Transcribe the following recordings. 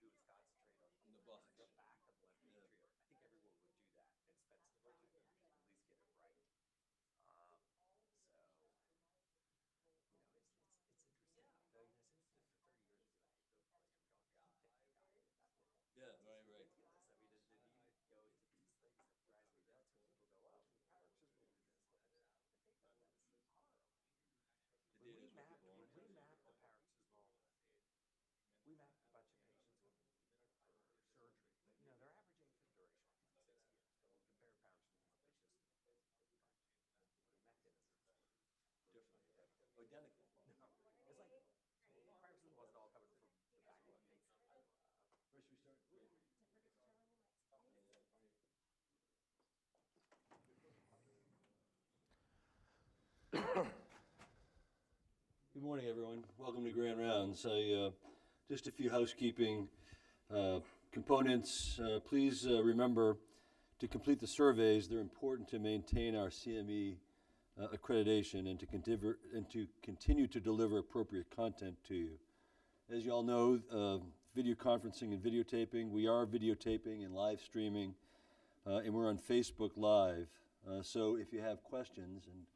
do is concentrate on the back of left atrium. I think everyone would do that and spend some time to at least get it right. It's interesting. Though, since for 30 years, Yeah, right. ridiculous. I mean, the need go into these things that drives me nuts when people go, oh, paroxysmal do this. The data on that is horrible. When we mapped the paroxysmal, we mapped a bunch of patients for surgery. Their average AFib duration was like 6 years. When we compare paroxysmal patients to the mechanisms Different. Identical. no, it's like paroxysmal wasn't all coming from the back of the patient. Where should we start? Good morning, everyone. Welcome to Grand Rounds. Just a few housekeeping components. Please remember to complete the surveys. They're important to maintain our CME accreditation and to continue to deliver appropriate content to you. As you all know, video conferencing and videotaping. We are videotaping and live streaming, and we're on Facebook Live. So if you have questions, and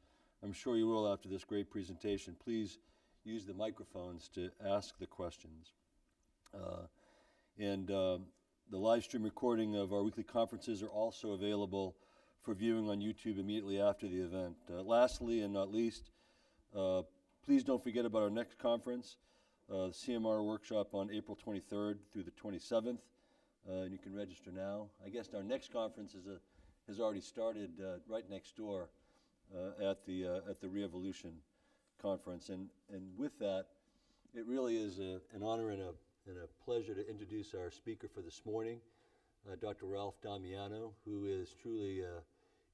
I'm sure you will after this great presentation, please use the microphones to ask the questions. The live stream recording of our weekly conferences are also available for viewing on YouTube immediately after the event. Lastly and not least, please don't forget about our next conference, CMR workshop on April 23rd through the 27th, and you can register now. I guess our next conference has already started right next door at the Re-Evolution conference, and with that, it really is an honor and a pleasure to introduce our speaker for this morning, Dr. Ralph Damiano, who is truly an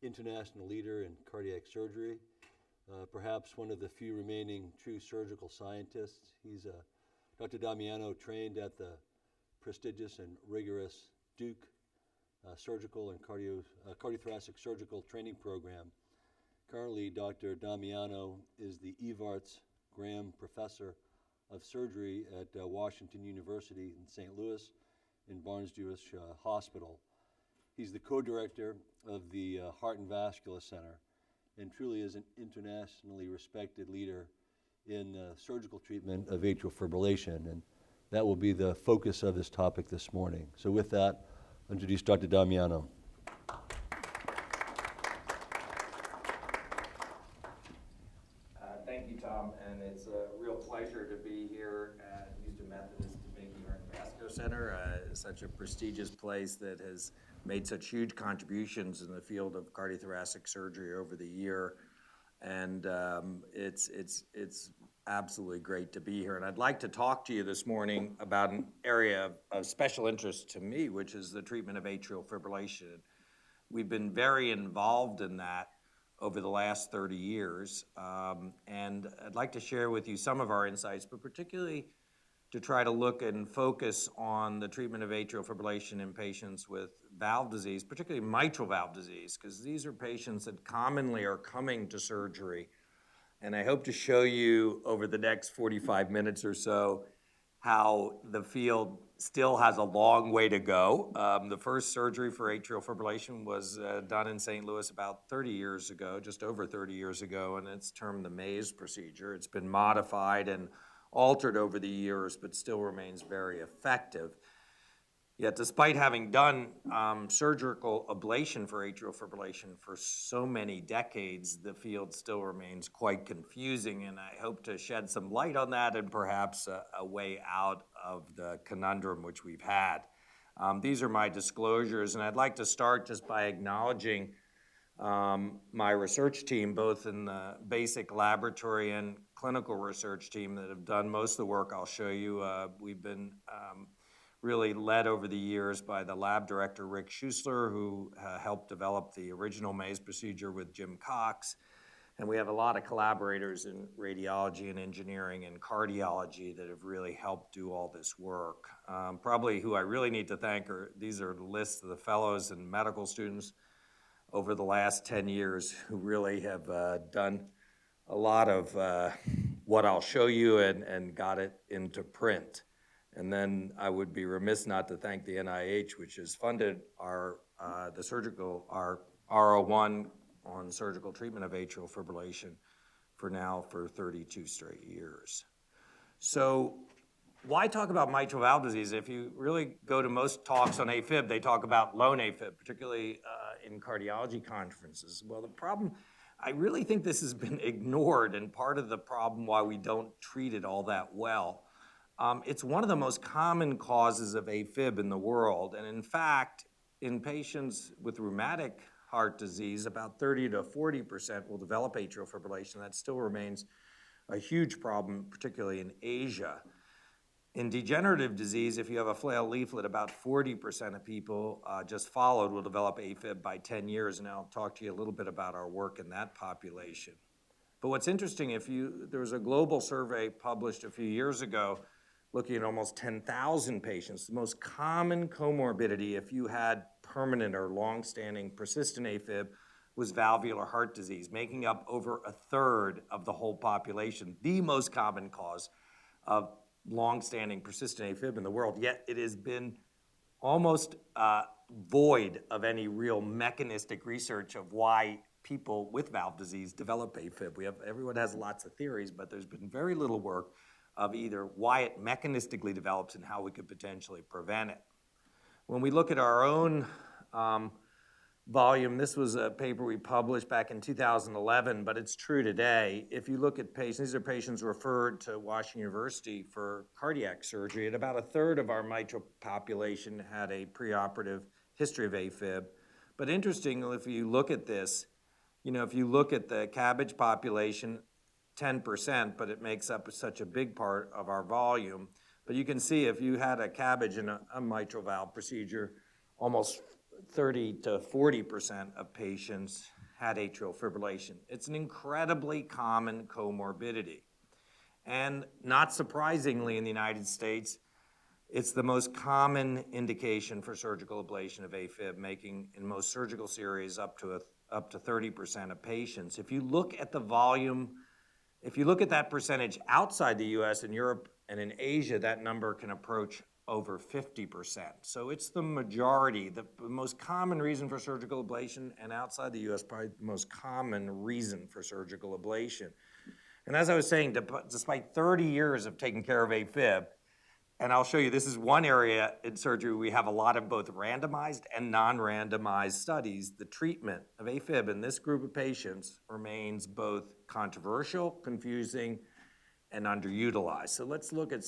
international leader in cardiac surgery, perhaps one of the few remaining true surgical scientists. Dr. Damiano trained at the prestigious and rigorous Duke surgical and cardiothoracic surgical training program. Currently, Dr. Damiano is the Evarts Graham Professor of Surgery at Washington University in St. Louis in Barnes-Jewish Hospital. He's the co-director of the Heart and Vascular Center and truly is an internationally respected leader in surgical treatment of atrial fibrillation, and that will be the focus of his topic this morning. So with that, I'll introduce Dr. Damiano. Thank you, Tom, and it's a real pleasure to be here at Houston Methodist DeBakey Heart and Vascular Center, such a prestigious place that has made such huge contributions in the field of cardiothoracic surgery over the year, and it's absolutely great to be here. And I'd like to talk to you this morning about an area of special interest to me, which is the treatment of atrial fibrillation. We've been very involved in that over the last 30 years, and I'd like to share with you some of our insights, but particularly to try to look and focus on the treatment of atrial fibrillation in patients with valve disease, particularly mitral valve disease, because these are patients that commonly are coming to surgery. And I hope to show you over the next 45 minutes or so how the field still has a long way to go. The first surgery for atrial fibrillation was done in St. Louis about 30 years ago, just over 30 years ago, and it's termed the Mays procedure. It's been modified and altered over the years, but still remains very effective. Yet despite having done surgical ablation for atrial fibrillation for so many decades, the field still remains quite confusing, and I hope to shed some light on that and perhaps a way out of the conundrum which we've had. These are my disclosures, and I'd like to start just by acknowledging my research team, both in the basic laboratory and clinical research team that have done most of the work I'll show you. We've been really led over the years by the lab director, Rick Schuessler, who helped develop the original Mays procedure with Jim Cox. And we have a lot of collaborators in radiology and engineering and cardiology that have really helped do all this work. Probably who I really need to thank these are the lists of the fellows and medical students over the last 10 years who really have done a lot of what I'll show you and got it into print. And then I would be remiss not to thank the NIH, which has funded our R01 on surgical treatment of atrial fibrillation for 32 straight years. So why talk about mitral valve disease? If you really go to most talks on AFib, they talk about lone AFib, particularly in cardiology conferences. Well, the problem, I really think this has been ignored, and part of the problem why we don't treat it all that well. It's one of the most common causes of AFib in the world, and in fact, in patients with rheumatic heart disease, about 30 to 40% will develop atrial fibrillation. That still remains a huge problem, particularly in Asia. In degenerative disease, if you have a flail leaflet, about 40% of people just followed will develop AFib by 10 years, and I'll talk to you a little bit about our work in that population. But what's interesting, there was a global survey published a few years ago looking at almost 10,000 patients. The most common comorbidity, if you had permanent or long-standing persistent AFib, was valvular heart disease, making up over a third of the whole population, the most common cause of long-standing persistent AFib in the world. Yet it has been almost void of any real mechanistic research of why people with valve disease develop AFib. Everyone has lots of theories, but there's been very little work of either why it mechanistically develops and how we could potentially prevent it. When we look at our own volume, this was a paper we published back in 2011, but it's true today. If you look at patients, these are patients referred to Washington University for cardiac surgery, and about a third of our mitral population had a preoperative history of AFib. But interestingly, if you look at this, if you look at the CABG population, 10%, but it makes up such a big part of our volume. But you can see if you had a CABG in a mitral valve procedure, almost 30 to 40% of patients had atrial fibrillation. It's an incredibly common comorbidity. And not surprisingly in the United States, it's the most common indication for surgical ablation of AFib, making in most surgical series up to 30% of patients. If you look at the volume, if you look at that percentage outside the US and Europe and in Asia, that number can approach over 50%. So it's the majority, the most common reason for surgical ablation, and outside the US, probably the most common reason for surgical ablation. And as I was saying, despite 30 years of taking care of AFib, and I'll show you, this is one area in surgery we have a lot of both randomized and non-randomized studies. The treatment of AFib in this group of patients remains both controversial, confusing, and underutilized. So let's look at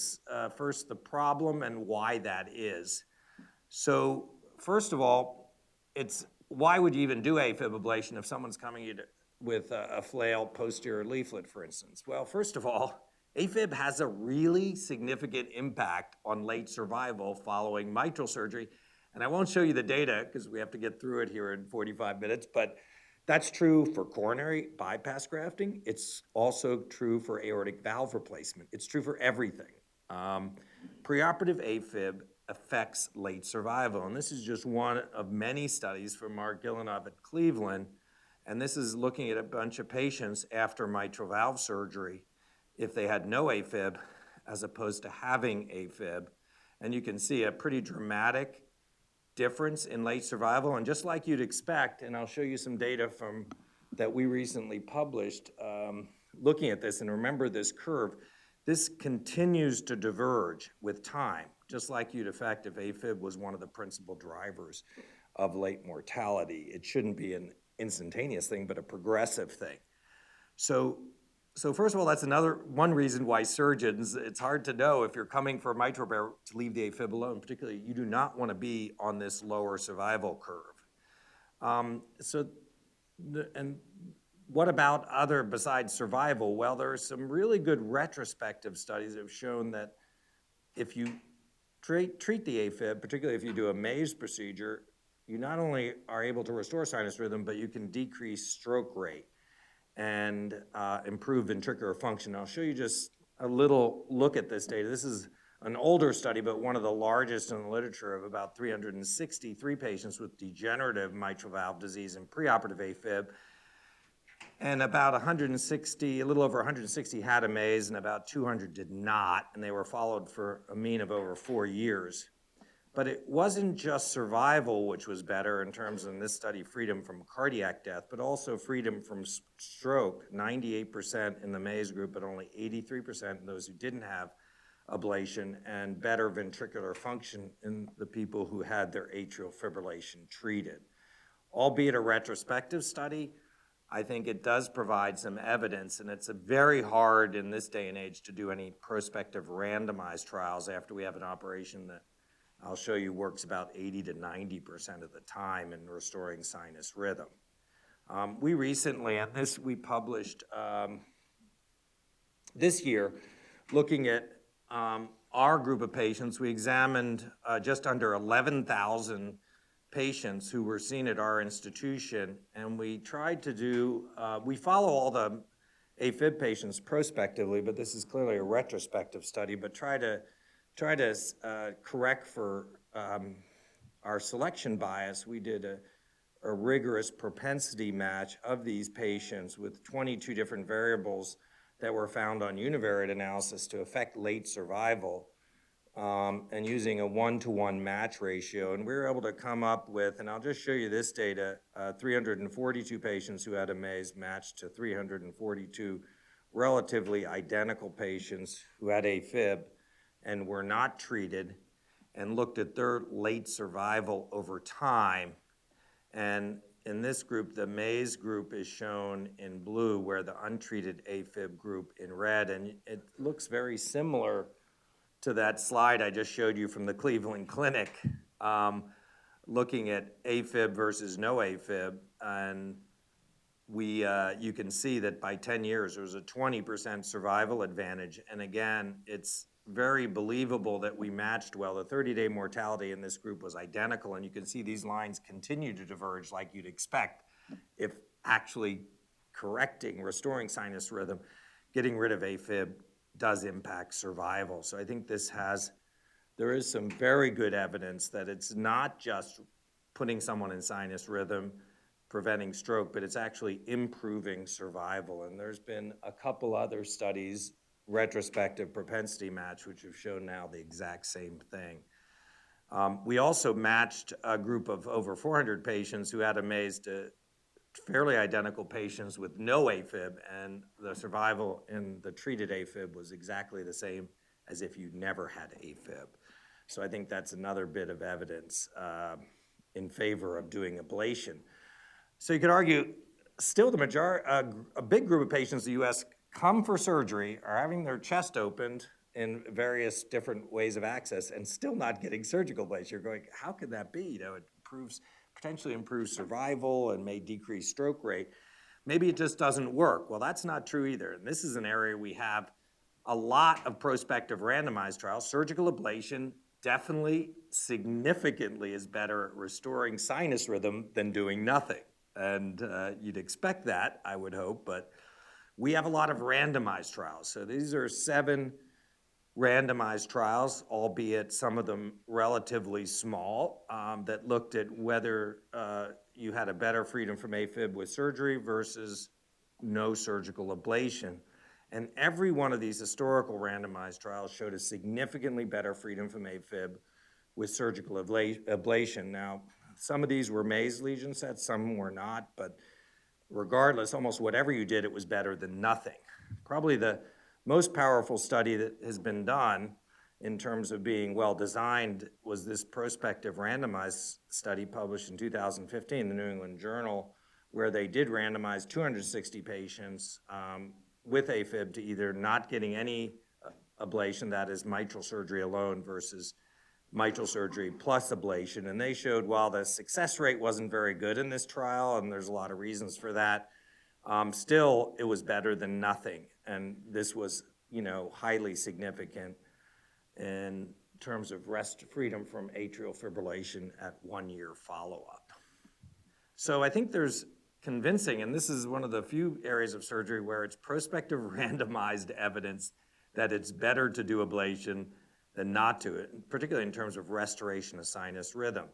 first the problem and why that is. So first of all, why would you even do AFib ablation if someone's coming in with a flail posterior leaflet, for instance? Well, first of all, AFib has a really significant impact on late survival following mitral surgery. And I won't show you the data because we have to get through it here in 45 minutes, but that's true for coronary bypass grafting. It's also true for aortic valve replacement. It's true for everything. Preoperative AFib affects late survival. And this is just one of many studies from MACGILLIVRAY at Cleveland. And this is looking at a bunch of patients after mitral valve surgery if they had no AFib as opposed to having AFib. And you can see a pretty dramatic difference in late survival. And just like you'd expect, and I'll show you some data that we recently published looking at this, and remember this curve, this continues to diverge with time, just like you'd expect if AFib was one of the principal drivers of late mortality. It shouldn't be an instantaneous thing, but a progressive thing. So first of all, that's one reason why surgeons, it's hard to know if you're coming for a mitral repair to leave the AFib alone. Particularly, you do not want to be on this lower survival curve. And what about other besides survival? Well, there are some really good retrospective studies that have shown that if you treat the AFib, particularly if you do a maze procedure, you not only are able to restore sinus rhythm, but you can decrease stroke rate and improve ventricular function. I'll show you just a little look at this data. This is an older study, but one of the largest in the literature, of about 363 patients with degenerative mitral valve disease and preoperative AFib. And about 160, a little over 160 had a maze, and about 200 did not, and they were followed for a mean of over 4 years. But it wasn't just survival, which was better in terms of, in this study, freedom from cardiac death, but also freedom from stroke, 98% in the maze group, but only 83% in those who didn't have ablation, and better ventricular function in the people who had their atrial fibrillation treated. Albeit a retrospective study, I think it does provide some evidence, and it's very hard in this day and age to do any prospective randomized trials after we have an operation that I'll show you works about 80 to 90% of the time in restoring sinus rhythm. We recently, and this we published this year, looking at our group of patients. We examined just under 11,000 patients who were seen at our institution, and we tried to do, we follow all the AFib patients prospectively, but this is clearly a retrospective study, but try to correct for our selection bias. We did a rigorous propensity match of these patients with 22 different variables that were found on univariate analysis to affect late survival, and using a 1-to-1 match ratio. And we were able to come up with, and I'll just show you this data, 342 patients who had a maze matched to 342 relatively identical patients who had AFib and were not treated, and looked at their late survival over time. And in this group, the maze group is shown in blue, where the untreated AFib group in red, and it looks very similar to that slide I just showed you from the Cleveland Clinic, looking at AFib versus no AFib. And you can see that by 10 years, there was a 20% survival advantage. And again, it's very believable that we matched well. The 30-day mortality in this group was identical, and you can see these lines continue to diverge like you'd expect if actually restoring sinus rhythm, getting rid of AFib does impact survival. So I think there is some very good evidence that it's not just putting someone in sinus rhythm, preventing stroke, but it's actually improving survival. And there's been a couple other studies, retrospective propensity match, which have shown now the exact same thing. We also matched a group of over 400 patients who had a maze to fairly identical patients with no AFib, and the survival in the treated AFib was exactly the same as if you never had AFib. So I think that's another bit of evidence in favor of doing ablation. So you could argue still a big group of patients in the US come for surgery, are having their chest opened in various different ways of access and still not getting surgical ablation. You're going, how could that be? You know, it potentially improves survival and may decrease stroke rate. Maybe it just doesn't work. Well, that's not true either. And this is an area we have a lot of prospective randomized trials. Surgical ablation definitely significantly is better at restoring sinus rhythm than doing nothing. And you'd expect that, I would hope, but we have a lot of randomized trials. So these are 7 randomized trials, albeit some of them relatively small, that looked at whether you had a better freedom from AFib with surgery versus no surgical ablation. And every one of these historical randomized trials showed a significantly better freedom from AFib with surgical ablation. Now, some of these were maze lesion sets, some were not, but regardless, almost whatever you did, it was better than nothing. Probably the most powerful study that has been done in terms of being well designed was this prospective randomized study published in 2015 in the New England Journal, where they did randomize 260 patients with AFib to either not getting any ablation, that is mitral surgery alone, versus mitral surgery plus ablation. And they showed while the success rate wasn't very good in this trial, and there's a lot of reasons for that, still it was better than nothing. And this was, highly significant in terms of freedom from atrial fibrillation at 1-year follow-up. So I think there's convincing, and this is one of the few areas of surgery where it's prospective randomized evidence that it's better to do ablation than not to, particularly in terms of restoration of sinus rhythm.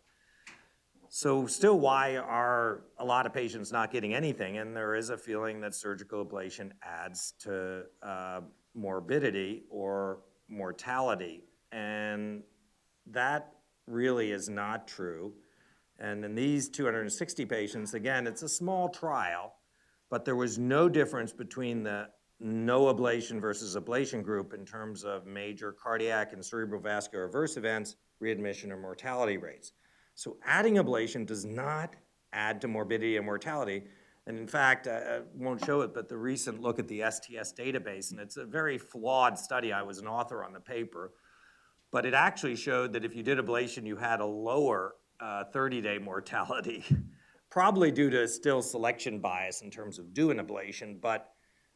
So still, why are a lot of patients not getting anything? And there is a feeling that surgical ablation adds to morbidity or mortality. And that really is not true. And in these 260 patients, again, it's a small trial, but there was no difference between the no ablation versus ablation group in terms of major cardiac and cerebrovascular adverse events, readmission, or mortality rates. So adding ablation does not add to morbidity and mortality. And in fact, I won't show it, but the recent look at the STS database, and it's a very flawed study. I was an author on the paper, but it actually showed that if you did ablation, you had a lower 30-day mortality, probably due to still selection bias in terms of doing ablation, but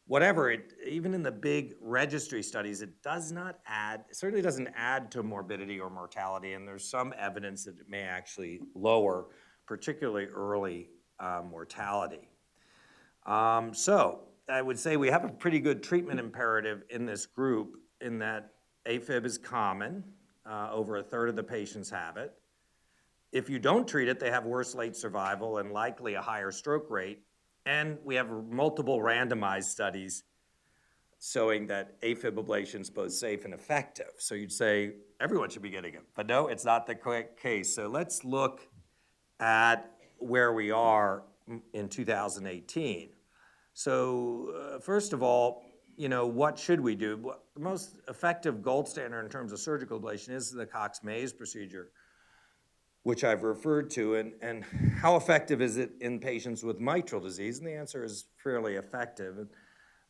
whatever, even in the big registry studies, it does not add, it certainly doesn't add to morbidity or mortality, and there's some evidence that it may actually lower, particularly early mortality. So I would say we have a pretty good treatment imperative in this group in that AFib is common. Over a third of the patients have it. If you don't treat it, they have worse late survival and likely a higher stroke rate. And we have multiple randomized studies showing that AFib ablation is both safe and effective. So you'd say everyone should be getting it, but no, it's not the case. So let's look at where we are in 2018. So first of all, what should we do? The most effective gold standard in terms of surgical ablation is the Cox-Maze procedure, which I've referred to, and how effective is it in patients with mitral disease? And the answer is fairly effective. And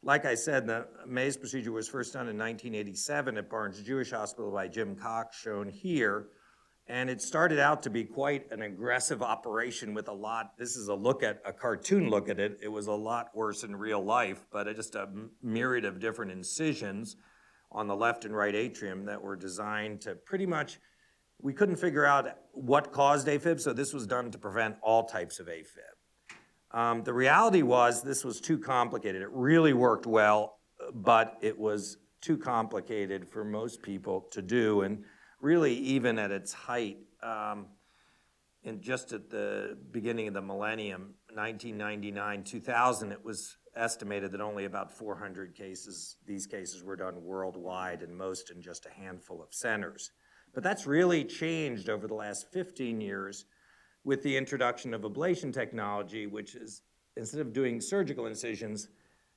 like I said, the Maze procedure was first done in 1987 at Barnes-Jewish Hospital by Jim Cox, shown here. And it started out to be quite an aggressive operation with this is a cartoon look at it. It was a lot worse in real life, but just a myriad of different incisions on the left and right atrium that were designed to pretty much, we couldn't figure out what caused AFib, so this was done to prevent all types of AFib. The reality was this was too complicated. It really worked well, but it was too complicated for most people to do. And really, even at its height, just at the beginning of the millennium, 1999, 2000, it was estimated that only about 400 cases, these cases were done worldwide, and most in just a handful of centers. But that's really changed over the last 15 years with the introduction of ablation technology, which is, instead of doing surgical incisions,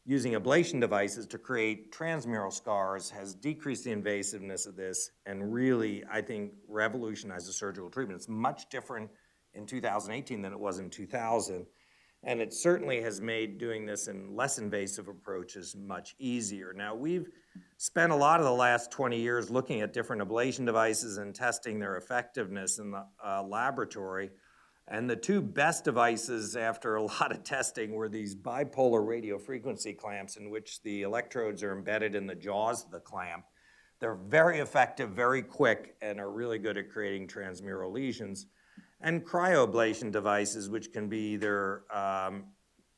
using ablation devices to create transmural scars has decreased the invasiveness of this and really, I think, revolutionized the surgical treatment. It's much different in 2018 than it was in 2000. And it certainly has made doing this in less invasive approaches much easier. Now, we've spent a lot of the last 20 years looking at different ablation devices and testing their effectiveness in the laboratory. And the two best devices after a lot of testing were these bipolar radiofrequency clamps in which the electrodes are embedded in the jaws of the clamp. They're very effective, very quick, and are really good at creating transmural lesions. And cryoablation devices, which can be either,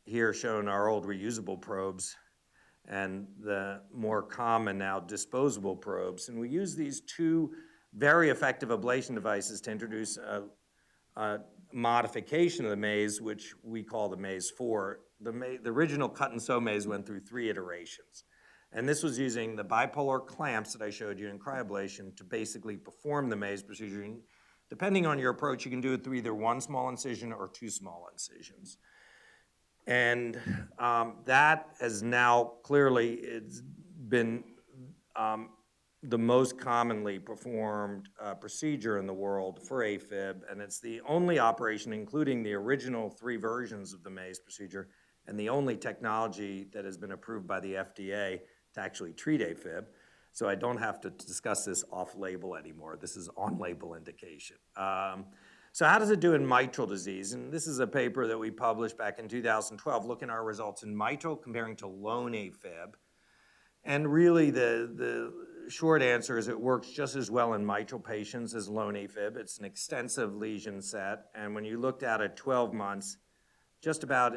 here shown our old reusable probes, and the more common now disposable probes. And we use these two very effective ablation devices to introduce a modification of the maze, which we call the Maze 4. The original cut and sew maze went through 3 iterations. And this was using the bipolar clamps that I showed you in cryoablation to basically perform the maze procedure. And depending on your approach, you can do it through either 1 small incision or 2 small incisions. And that has now clearly, it's been the most commonly performed procedure in the world for AFib, and it's the only operation, including the original 3 versions of the Maze procedure, and the only technology that has been approved by the FDA to actually treat AFib. So I don't have to discuss this off-label anymore. This is on-label indication. So how does it do in mitral disease? And this is a paper that we published back in 2012 looking at our results in mitral comparing to lone AFib. And really the short answer is it works just as well in mitral patients as lone AFib. It's an extensive lesion set. And when you looked at it 12 months, just about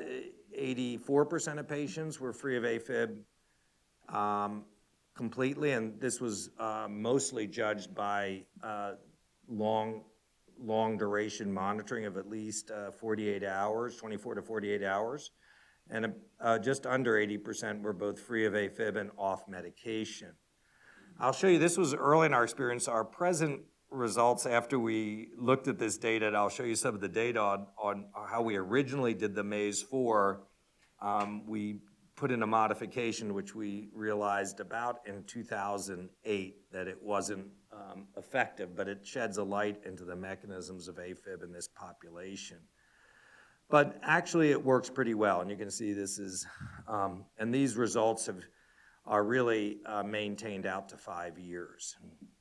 84% of patients were free of AFib completely. And this was mostly judged by long long duration monitoring of at least 48 hours, 24 to 48 hours. And just under 80% were both free of AFib and off medication. I'll show you, this was early in our experience. Our present results after we looked at this data, and I'll show you some of the data on how we originally did the MAZE-4. We put in a modification which we realized about in 2008 that it wasn't effective, but it sheds a light into the mechanisms of AFib in this population. But actually it works pretty well, and you can see this is, and these results are really maintained out to 5 years.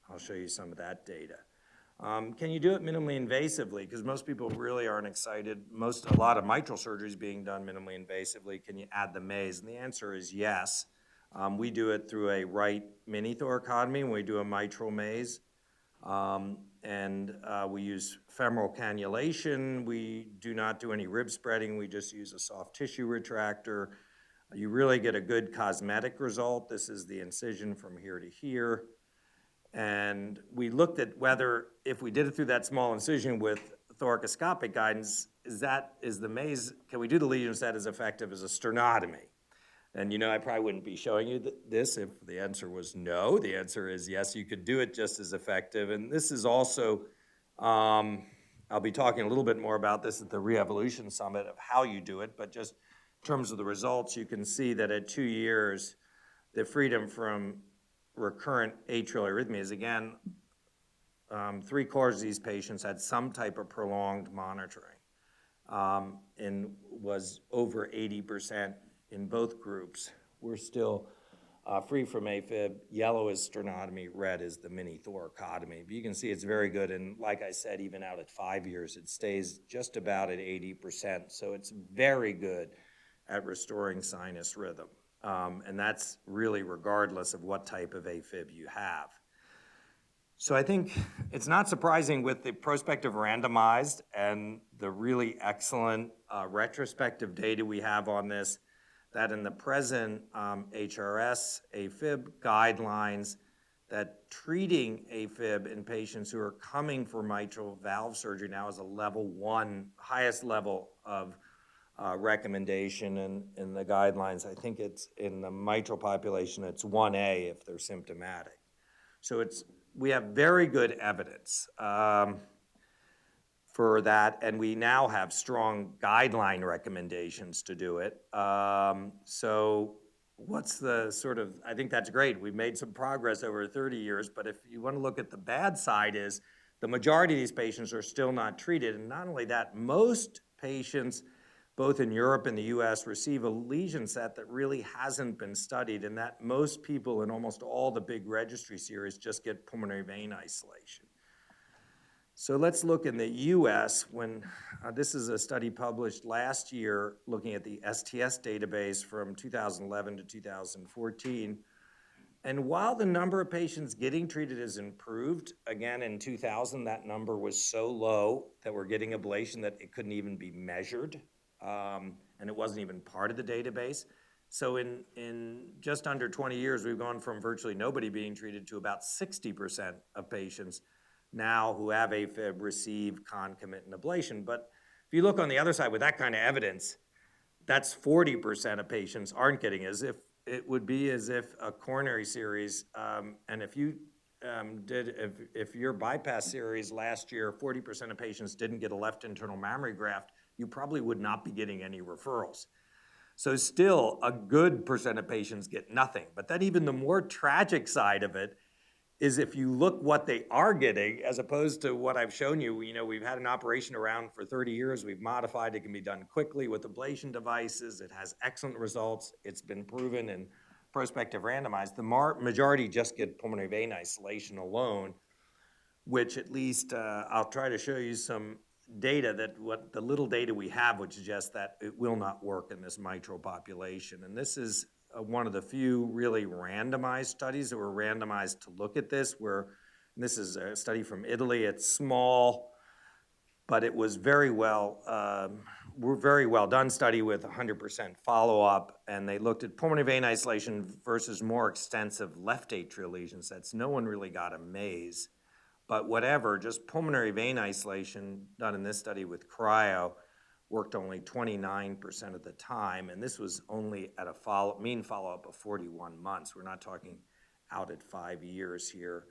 I'll show you some of that data. Can you do it minimally invasively? Because most people really aren't excited. A lot of mitral surgery is being done minimally invasively. Can you add the maze? And the answer is yes. We do it through a right mini thoracotomy when we do a mitral maze. We use femoral cannulation. We do not do any rib spreading. We just use a soft tissue retractor. You really get a good cosmetic result. This is the incision from here to here. And we looked at whether, if we did it through that small incision with thoracoscopic guidance, is the maze, can we do the lesion set as effective as a sternotomy? And you know, I probably wouldn't be showing you this if the answer was no. The answer is yes, you could do it just as effective. And this is also, I'll be talking a little bit more about this at the Re-Evolution Summit of how you do it, but just in terms of the results, you can see that at 2 years, the freedom from recurrent atrial arrhythmias, again, 3/4 of these patients had some type of prolonged monitoring and was over 80% in both groups. We're still free from AFib. Yellow is sternotomy, red is the mini thoracotomy. But you can see it's very good, and like I said, even out at 5 years, it stays just about at 80%. So it's very good at restoring sinus rhythm. And that's really regardless of what type of AFib you have. So I think it's not surprising with the prospective randomized and the really excellent retrospective data we have on this, that in the present HRS AFib guidelines, that treating AFib in patients who are coming for mitral valve surgery now is a level 1, highest level of recommendation in the guidelines. I think it's in the mitral population, it's 1A if they're symptomatic. So we have very good evidence for that, and we now have strong guideline recommendations to do it. So what's the sort of, I think that's great. We've made some progress over 30 years, but if you want to look at the bad side is the majority of these patients are still not treated, and not only that, most patients both in Europe and the US receive a lesion set that really hasn't been studied, and that most people in almost all the big registry series just get pulmonary vein isolation. So let's look in the US when, this is a study published last year looking at the STS database from 2011 to 2014. And while the number of patients getting treated has improved, again in 2000 that number was so low that we're getting ablation that it couldn't even be measured. And it wasn't even part of the database. So in just under 20 years, we've gone from virtually nobody being treated to about 60% of patients now who have AFib receive concomitant ablation. But if you look on the other side with that kind of evidence, that's 40% of patients aren't getting, as if it would be as if a coronary series, and if you if your bypass series last year, 40% of patients didn't get a left internal mammary graft, you probably would not be getting any referrals. So still a good percent of patients get nothing. But then even the more tragic side of it is if you look what they are getting as opposed to what I've shown you, we've had an operation around for 30 years, we've modified, it can be done quickly with ablation devices, it has excellent results, it's been proven in prospective randomized. The majority just get pulmonary vein isolation alone, which at least I'll try to show you some data that what the little data we have would suggest that it will not work in this mitral population. And this is one of the few really randomized studies that were randomized to look at this, where this is a study from Italy. It's small, but it was very well done study with 100% follow-up, and they looked at pulmonary vein isolation versus more extensive left atrial lesion sets. No one really got a maze. But whatever, just pulmonary vein isolation done in this study with cryo worked only 29% of the time, and this was only at a mean follow-up of 41 months. We're not talking out at 5 years here.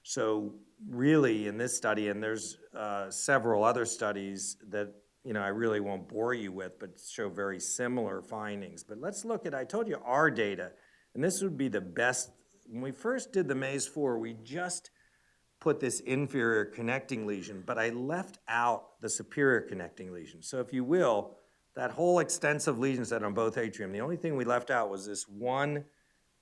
So really in this study, and there's several other studies that I really won't bore you with, but show very similar findings. But let's look at, I told you our data, and this would be the best. When we first did the MAZE-4, we just put this inferior connecting lesion, but I left out the superior connecting lesion. So if you will, that whole extensive lesion set on both atrium, the only thing we left out was this one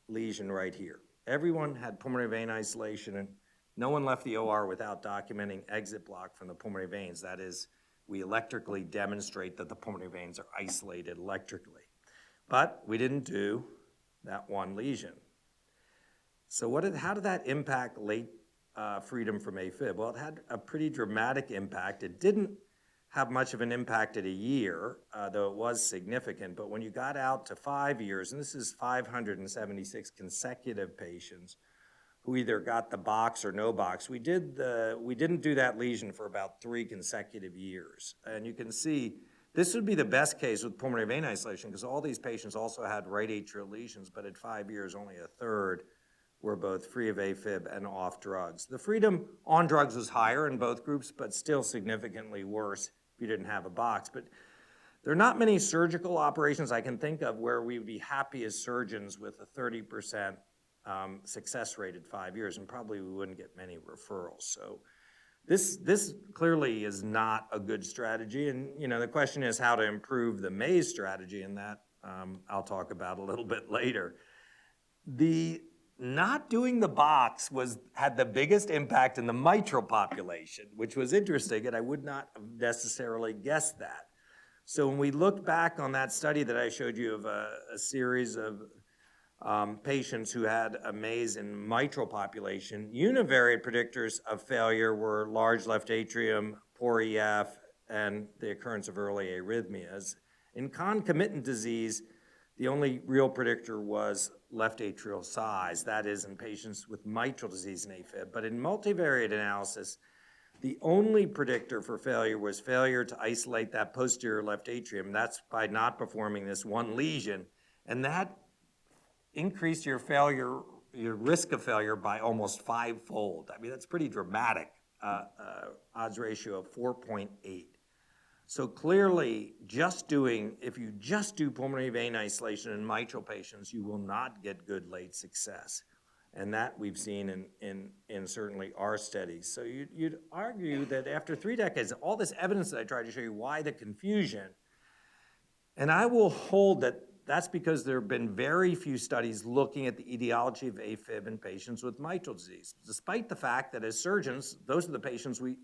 lesion right here. Everyone had pulmonary vein isolation, and no one left the OR without documenting exit block from the pulmonary veins. That is, we electrically demonstrate that the pulmonary veins are isolated electrically. But we didn't do that one lesion. So how did that impact late freedom from AFib? Well, it had a pretty dramatic impact. It didn't have much of an impact at a year, though it was significant. But when you got out to 5 years, and this is 576 consecutive patients who either got the box or no box, we didn't do that lesion for about 3 consecutive years. And you can see this would be the best case with pulmonary vein isolation because all these patients also had right atrial lesions, but at 5 years, only a third were both free of AFib and off drugs. The freedom on drugs was higher in both groups, but still significantly worse if you didn't have a box. But there are not many surgical operations I can think of where we would be happy as surgeons with a 30% success rate at 5 years, and probably we wouldn't get many referrals. So this clearly is not a good strategy, and the question is how to improve the MAZE strategy, and that I'll talk about a little bit later. The not doing the box had the biggest impact in the mitral population, which was interesting, and I would not have necessarily guessed that. So when we look back on that study that I showed you of a series of patients who had a MAZE in mitral population, univariate predictors of failure were large left atrium, poor EF, and the occurrence of early arrhythmias. In concomitant disease, the only real predictor was left atrial size, that is in patients with mitral disease and AFib. But in multivariate analysis, the only predictor for failure was failure to isolate that posterior left atrium. That's by not performing this one lesion. And that increased your risk of failure by almost 5-fold. I mean, that's pretty dramatic, odds ratio of 4.8. So clearly, if you just do pulmonary vein isolation in mitral patients, you will not get good late success. And that we've seen in certainly our studies. So you'd argue that after 3 decades, all this evidence that I tried to show you, why the confusion? And I will hold that that's because there have been very few studies looking at the etiology of AFib in patients with mitral disease, despite the fact that as surgeons, those are the patients we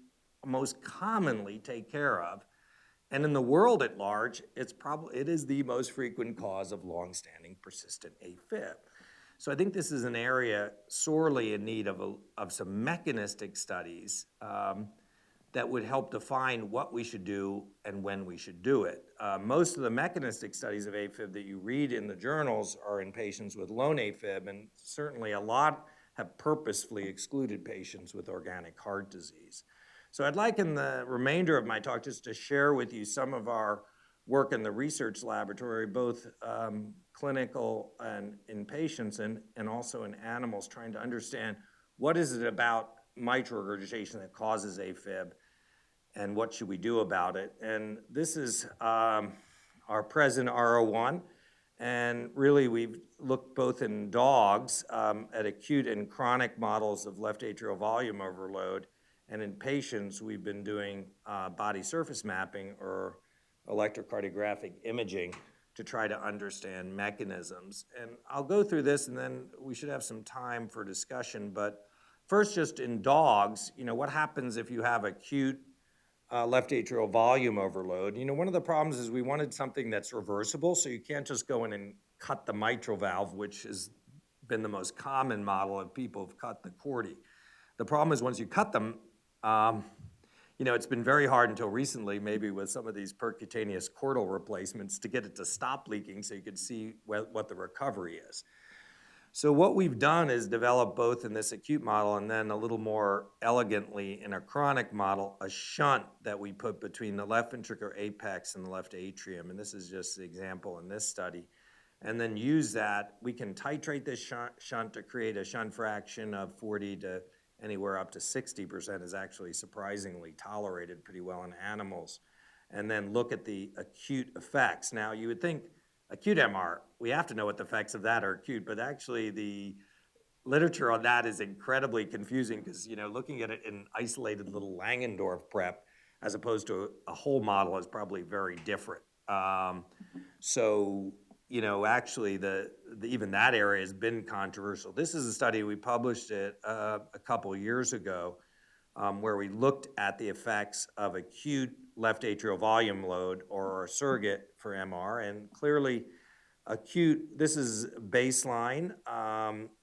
most commonly take care of. And in the world at large, it is the most frequent cause of long-standing persistent AFib. So I think this is an area sorely in need of some mechanistic studies that would help define what we should do and when we should do it. Most of the mechanistic studies of AFib that you read in the journals are in patients with lone AFib, and certainly a lot have purposefully excluded patients with organic heart disease. So I'd like in the remainder of my talk just to share with you some of our work in the research laboratory, both clinical and in patients and also in animals, trying to understand what is it about mitral regurgitation that causes AFib and what should we do about it. And this is our present R01. And really, we've looked both in dogs at acute and chronic models of left atrial volume overload. And in patients, we've been doing body surface mapping or electrocardiographic imaging to try to understand mechanisms. And I'll go through this, and then we should have some time for discussion. But first, just in dogs, what happens if you have acute left atrial volume overload? One of the problems is we wanted something that's reversible, so you can't just go in and cut the mitral valve, which has been the most common model of people who've cut the chordae. The problem is once you cut them, it's been very hard until recently, maybe with some of these percutaneous chordal replacements, to get it to stop leaking so you could see what the recovery is. So what we've done is develop both in this acute model and then a little more elegantly in a chronic model, a shunt that we put between the left ventricular apex and the left atrium. And this is just the example in this study. And then use that, we can titrate this shunt to create a shunt fraction of 40 to anywhere up to 60% is actually surprisingly tolerated pretty well in animals. And then look at the acute effects. Now you would think acute MR, we have to know what the effects of that are acute, but actually the literature on that is incredibly confusing because, you know, looking at it in isolated little Langendorf prep as opposed to a whole model is probably very different. So, you know, actually even that area has been controversial. This is a study, we published it a couple years ago, where we looked at the effects of acute left atrial volume load or a surrogate for MR, and clearly acute, this is baseline,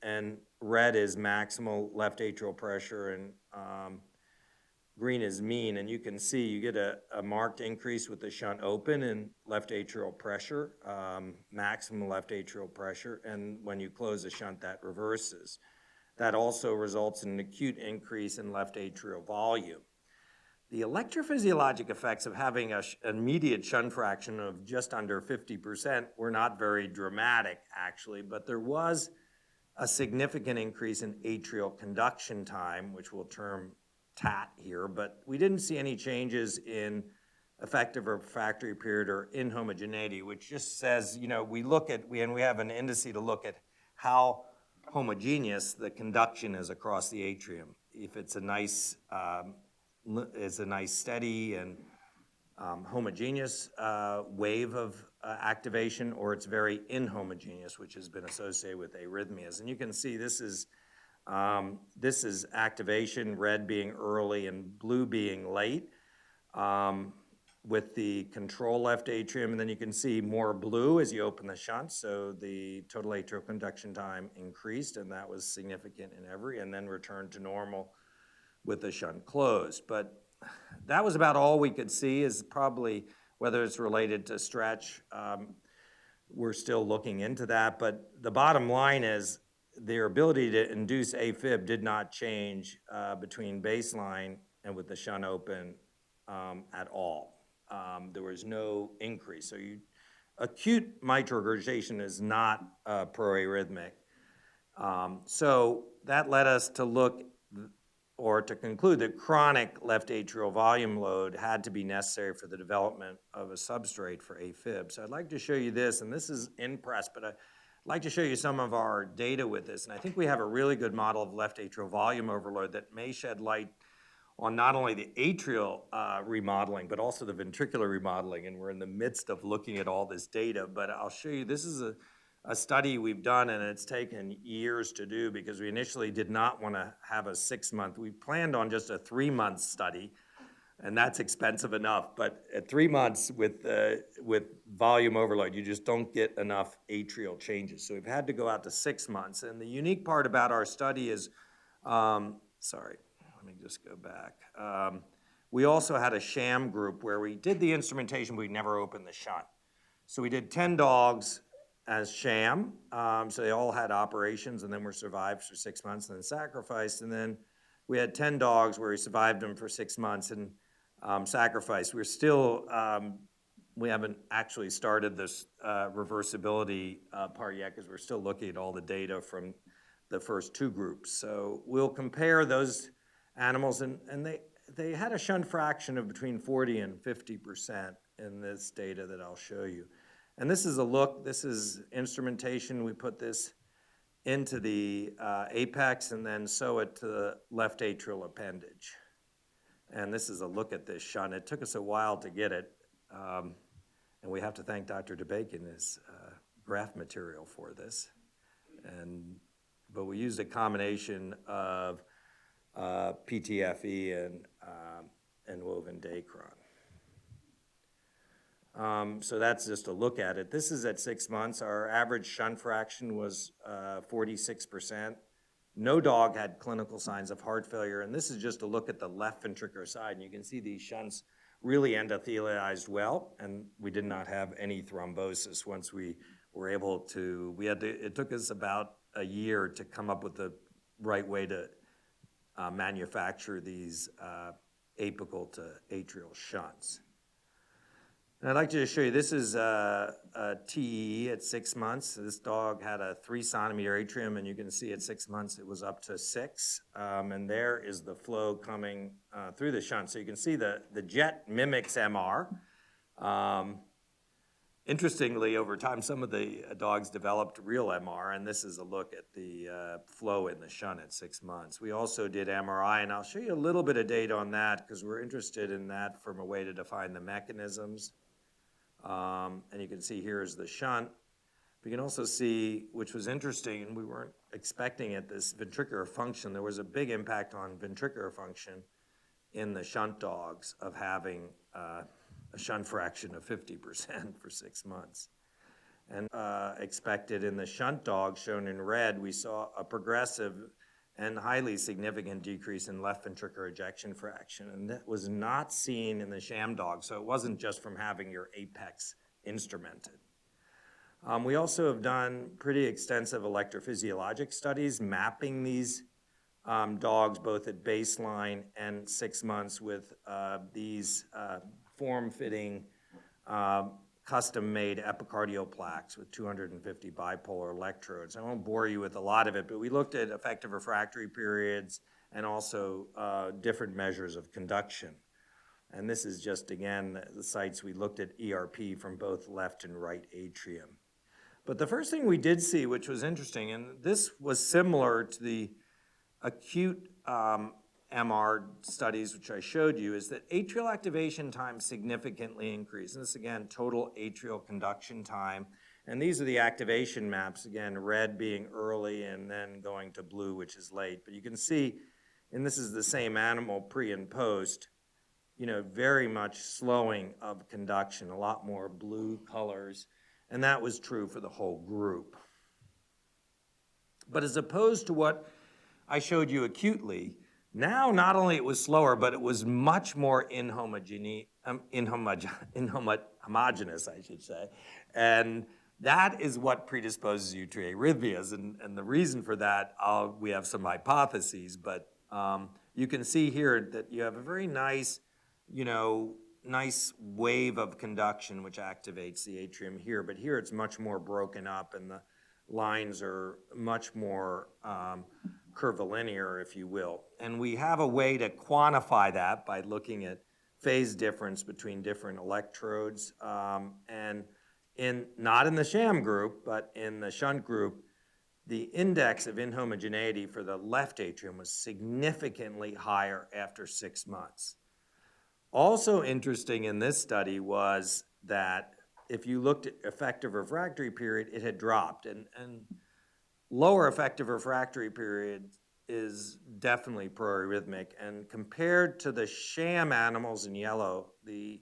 and red is maximal left atrial pressure, and green is mean, and you can see you get a marked increase with the shunt open in left atrial pressure, maximal left atrial pressure, and when you close the shunt, that reverses. That also results in an acute increase in left atrial volume. The electrophysiologic effects of having an immediate shunt fraction of just under 50% were not very dramatic, actually, but there was a significant increase in atrial conduction time, which we'll term TAT here, but we didn't see any changes in effective or refractory period or inhomogeneity, which just says, you know, we have an indice to look at how homogeneous the conduction is across the atrium. If it's a nice steady and homogeneous wave of activation, or it's very inhomogeneous, which has been associated with arrhythmias. And you can see this is activation, red being early and blue being late, with the control left atrium, and then you can see more blue as you open the shunt, so the total atrial conduction time increased, and that was significant in every, and then returned to normal with the shunt closed. But that was about all we could see, is probably whether it's related to stretch. We're still looking into that, but the bottom line is their ability to induce AFib did not change between baseline and with the shunt open at all. There was no increase. So acute mitral regurgitation is not proarrhythmic. So that led us to look, or to conclude, that chronic left atrial volume load had to be necessary for the development of a substrate for AFib. So I'd like to show you this, and this is in press, but I'd like to show you some of our data with this. And I think we have a really good model of left atrial volume overload that may shed light on not only the atrial remodeling, but also the ventricular remodeling. And we're in the midst of looking at all this data, but I'll show you, this is a study we've done, and it's taken years to do because we initially did not want to have a 6-month. We planned on just a 3-month study, and that's expensive enough. But at 3 months with volume overload, you just don't get enough atrial changes. So we've had to go out to 6 months. And the unique part about our study is, sorry, let me just go back. We also had a sham group where we did the instrumentation, but we never opened the shunt. So we did 10 dogs as sham, so they all had operations and then were survived for 6 months and then sacrificed. And then we had 10 dogs where we survived them for 6 months and sacrificed. We're still, we haven't actually started this reversibility part yet because we're still looking at all the data from the first 2 groups. So we'll compare those animals, and they had a shunt fraction of between 40 and 50% in this data that I'll show you. And this is a look, this is instrumentation. We put this into the apex and then sew it to the left atrial appendage. And this is a look at this shunt. It took us a while to get it, and we have to thank Dr. DeBakey and his graft material for this. But we used a combination of PTFE and woven Dacron. So that's just a look at it. This is at 6 months. Our average shunt fraction was 46%. No dog had clinical signs of heart failure, and this is just a look at the left ventricular side, and you can see these shunts really endothelialized well, and we did not have any thrombosis once we were able to, it took us about a year to come up with the right way to manufacture these apical to atrial shunts. And I'd like to just show you, this is a TE at 6 months. This dog had a 3-centimeter atrium, and you can see at 6 months it was up to 6. And there is the flow coming through the shunt. So you can see the jet mimics MR. Interestingly, over time, some of the dogs developed real MR, and this is a look at the flow in the shunt at 6 months. We also did MRI, and I'll show you a little bit of data on that because we're interested in that from a way to define the mechanisms. And you can see here is the shunt. We can also see, which was interesting, and we weren't expecting it, this ventricular function. There was a big impact on ventricular function in the shunt dogs of having a shunt fraction of 50% for 6 months. And expected in the shunt dogs shown in red, we saw a progressive and highly significant decrease in left ventricular ejection fraction. And that was not seen in the sham dog, so it wasn't just from having your apex instrumented. We also have done pretty extensive electrophysiologic studies mapping these dogs both at baseline and 6 months with these form-fitting custom-made epicardial plaques with 250 bipolar electrodes. I won't bore you with a lot of it, but we looked at effective refractory periods and also different measures of conduction. And this is just, again, the sites we looked at ERP from both left and right atrium. But the first thing we did see, which was interesting, and this was similar to the acute MR studies, which I showed you, is that atrial activation time significantly increased. And this, again, total atrial conduction time. And these are the activation maps, again, red being early and then going to blue, which is late. But you can see, and this is the same animal pre and post, you know, very much slowing of conduction, a lot more blue colors. And that was true for the whole group. But as opposed to what I showed you acutely, now not only it was slower, but it was much more homogeneous, I should say. And that is what predisposes you to arrhythmias. And the reason for that, we have some hypotheses, but you can see here that you have a very nice, nice wave of conduction which activates the atrium here. But here it's much more broken up and the lines are much more curvilinear, if you will. And we have a way to quantify that by looking at phase difference between different electrodes. And not in the sham group, but in the shunt group, the index of inhomogeneity for the left atrium was significantly higher after 6 months. Also interesting in this study was that if you looked at effective refractory period, it had dropped. And lower effective refractory period is definitely proarrhythmic. And compared to the sham animals in yellow, the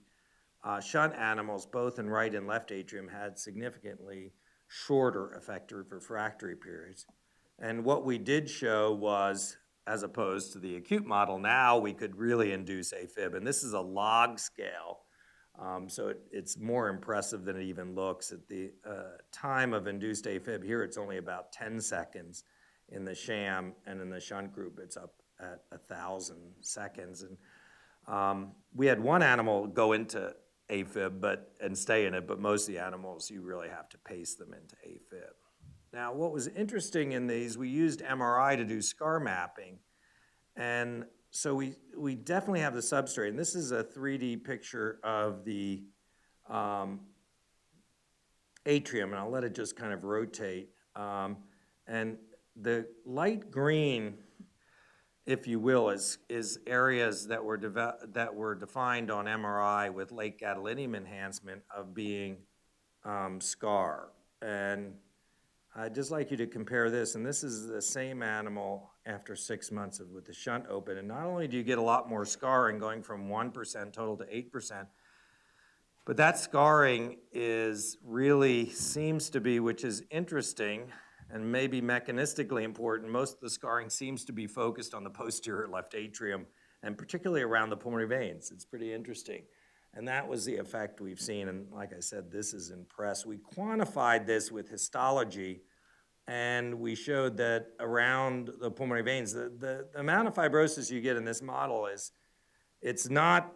shunt animals, both in right and left atrium, had significantly shorter effective refractory periods. And what we did show was, as opposed to the acute model, now we could really induce AFib. And this is a log scale. So it's more impressive than it even looks. At the time of induced AFib, here it's only about 10 seconds in the sham, and in the shunt group it's up at 1,000 seconds. And we had one animal go into AFib and stay in it, but most of the animals, you really have to pace them into AFib. Now, what was interesting in these, we used MRI to do scar mapping, and so we definitely have the substrate, and this is a 3D picture of the atrium, and I'll let it just kind of rotate. And the light green, if you will, is areas that were defined on MRI with late gadolinium enhancement of being scar. And I'd just like you to compare this, and this is the same animal after 6 months with the shunt open. And not only do you get a lot more scarring, going from 1% total to 8%, but that scarring seems to be, which is interesting and maybe mechanistically important, most of the scarring seems to be focused on the posterior left atrium and particularly around the pulmonary veins. It's pretty interesting. And that was the effect we've seen. And like I said, this is impressive. We quantified this with histology and we showed that around the pulmonary veins, the amount of fibrosis you get in this model is, it's not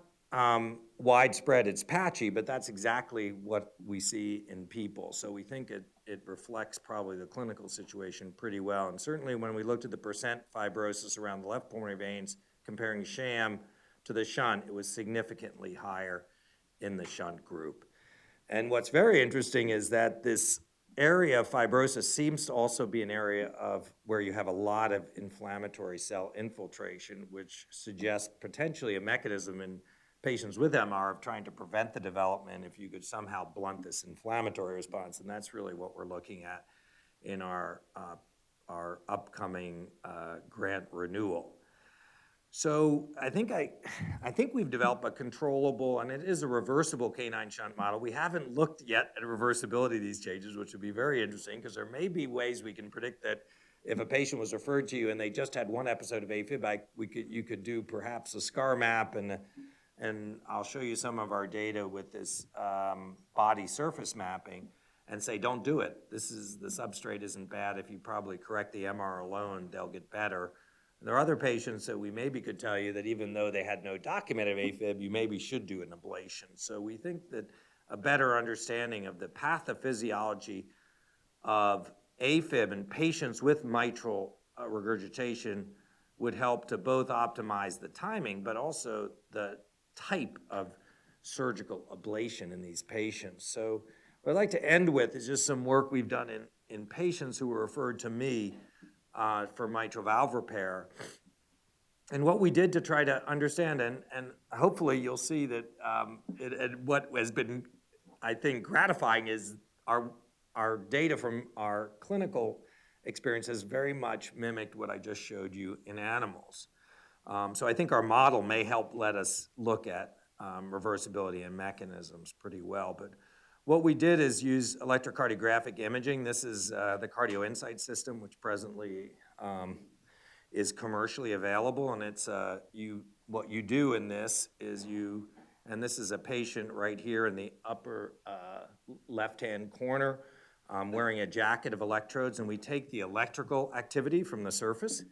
widespread, it's patchy, but that's exactly what we see in people. So we think it reflects probably the clinical situation pretty well. And certainly when we looked at the percent fibrosis around the left pulmonary veins, comparing sham to the shunt, it was significantly higher in the shunt group. And what's very interesting is that this area of fibrosis seems to also be an area of where you have a lot of inflammatory cell infiltration, which suggests potentially a mechanism in patients with MR of trying to prevent the development if you could somehow blunt this inflammatory response. And that's really what we're looking at in our upcoming grant renewal. So I think we've developed a controllable, and it is a reversible canine shunt model. We haven't looked yet at reversibility of these changes, which would be very interesting, because there may be ways we can predict that if a patient was referred to you and they just had one episode of AFib, you could do perhaps a scar map, and I'll show you some of our data with this body surface mapping, and say, don't do it. The substrate isn't bad. If you probably correct the MR alone, they'll get better. There are other patients that we maybe could tell you that even though they had no documented AFib, you maybe should do an ablation. So we think that a better understanding of the pathophysiology of AFib in patients with mitral regurgitation would help to both optimize the timing, but also the type of surgical ablation in these patients. So what I'd like to end with is just some work we've done in patients who were referred to me for mitral valve repair. And what we did to try to understand, and hopefully you'll see that what has been, I think, gratifying is our data from our clinical experience has very much mimicked what I just showed you in animals. So I think our model may help let us look at reversibility and mechanisms pretty well. But what we did is use electrocardiographic imaging. This is the Cardio Insight system, which presently is commercially available. And it's what you do in this is and this is a patient right here in the upper left-hand corner wearing a jacket of electrodes. And we take the electrical activity from the surface,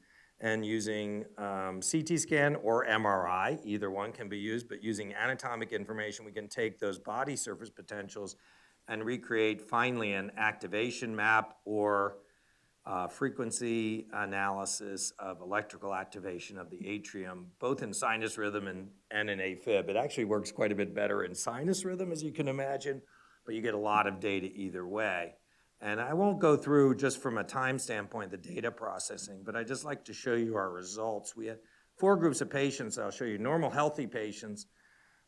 and using CT scan or MRI, either one can be used, but using anatomic information, we can take those body surface potentials and recreate finally an activation map or frequency analysis of electrical activation of the atrium, both in sinus rhythm and in AFib. It actually works quite a bit better in sinus rhythm, as you can imagine, but you get a lot of data either way. And I won't go through, just from a time standpoint, the data processing, but I'd just like to show you our results. We had 4 groups of patients. I'll show you normal, healthy patients,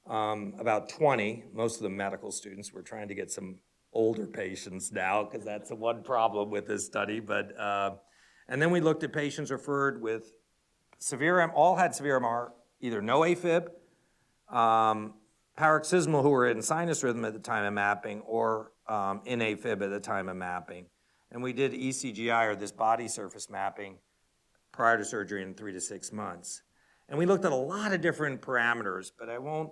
about 20, most of them medical students. We're trying to get some older patients now, because that's the one problem with this study. But and then we looked at patients referred with all had severe MR, either no AFib, paroxysmal who were in sinus rhythm at the time of mapping, or in AFib at the time of mapping. And we did ECGI, or this body surface mapping, prior to surgery in 3 to 6 months. And we looked at a lot of different parameters, but I won't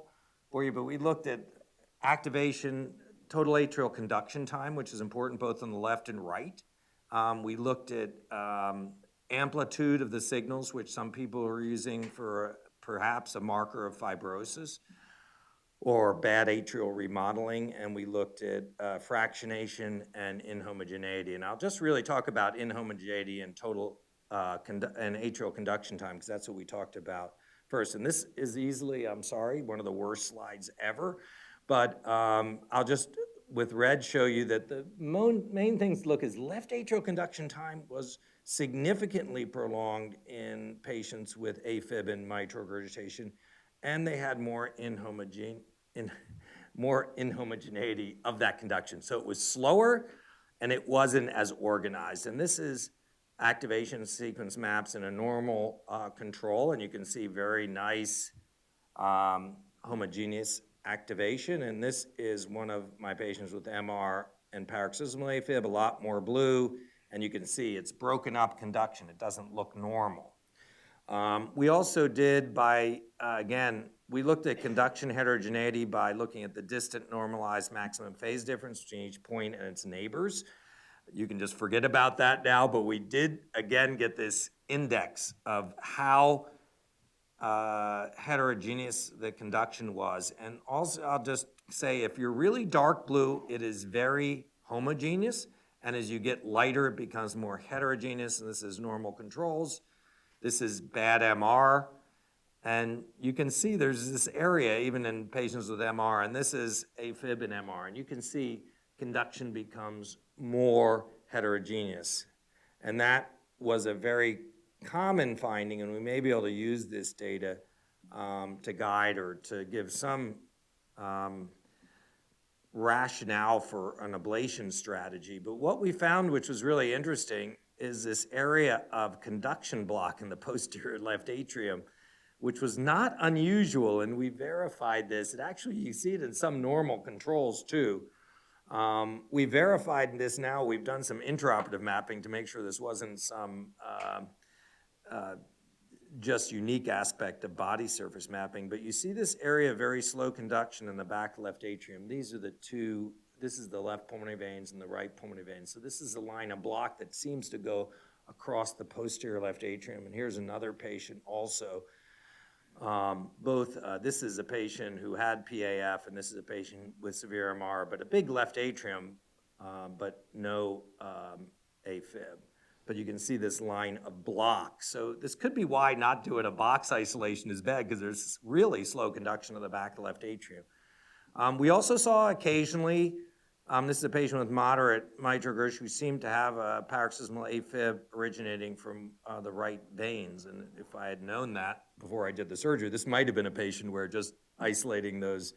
bore you, but we looked at activation, total atrial conduction time, which is important both on the left and right. We looked at amplitude of the signals, which some people are using for perhaps a marker of fibrosis or bad atrial remodeling, and we looked at fractionation and inhomogeneity. And I'll just really talk about inhomogeneity and total and atrial conduction time, because that's what we talked about first. And this is easily, I'm sorry, one of the worst slides ever, but I'll just, with red, show you that the main things to look is left atrial conduction time was significantly prolonged in patients with AFib and mitral regurgitation, and they had more inhomogeneity of that conduction. So it was slower, and it wasn't as organized. And this is activation sequence maps in a normal control, and you can see very nice homogeneous activation. And this is one of my patients with MR and paroxysmal AFib, a lot more blue, and you can see it's broken up conduction. It doesn't look normal. We also did again, we looked at conduction heterogeneity by looking at the distant normalized maximum phase difference between each point and its neighbors. You can just forget about that now, but we did, again, get this index of how heterogeneous the conduction was. And also, I'll just say, if you're really dark blue, it is very homogeneous. And as you get lighter, it becomes more heterogeneous. And this is normal controls. This is bad MR. And you can see there's this area, even in patients with MR, and this is AFib and MR. And you can see conduction becomes more heterogeneous. And that was a very common finding, and we may be able to use this data to guide or to give some rationale for an ablation strategy. But what we found, which was really interesting, is this area of conduction block in the posterior left atrium, which was not unusual, and we verified this. It actually, you see it in some normal controls too. We verified this now. We've done some intraoperative mapping to make sure this wasn't some just unique aspect of body surface mapping, but you see this area of very slow conduction in the back left atrium. These are the two, this is the left pulmonary veins and the right pulmonary veins. So this is a line of block that seems to go across the posterior left atrium. And here's another patient also. This is a patient who had PAF, and this is a patient with severe MR, but a big left atrium, but no AFib. But you can see this line of block. So this could be why not doing a box isolation is bad, because there's really slow conduction of the back of the left atrium. We also saw occasionally, this is a patient with moderate mitral regurgitation who seemed to have a paroxysmal AFib originating from the right veins. And if I had known that before I did the surgery, this might have been a patient where just isolating those,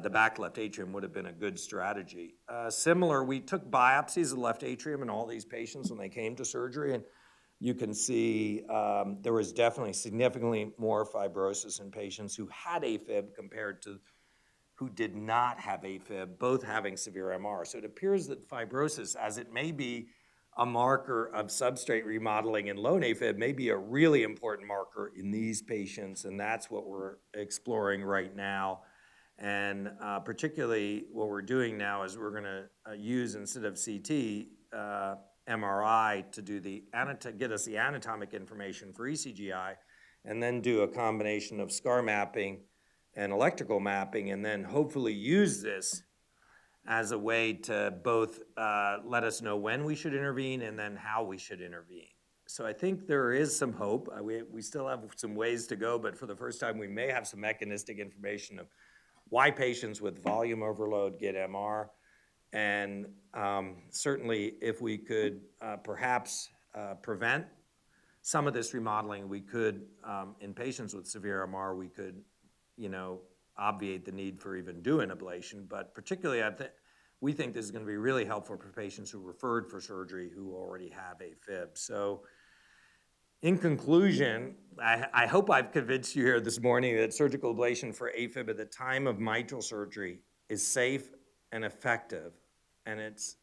the back left atrium would have been a good strategy. Similar, we took biopsies of the left atrium in all these patients when they came to surgery, and you can see there was definitely significantly more fibrosis in patients who had AFib compared to who did not have AFib, both having severe MR. So it appears that fibrosis, as it may be a marker of substrate remodeling in low AFib, may be a really important marker in these patients, and that's what we're exploring right now. And particularly what we're doing now is we're gonna use, instead of CT, MRI to do get us the anatomic information for ECGI, and then do a combination of scar mapping and electrical mapping, and then hopefully use this as a way to both let us know when we should intervene and then how we should intervene. So I think there is some hope. We still have some ways to go, but for the first time we may have some mechanistic information of why patients with volume overload get MR. And certainly if we could perhaps prevent some of this remodeling, we could, in patients with severe MR, we could, obviate the need for even doing ablation. But particularly, we think this is going to be really helpful for patients who referred for surgery who already have AFib. So in conclusion, I hope I've convinced you here this morning that surgical ablation for AFib at the time of mitral surgery is safe and effective. And it's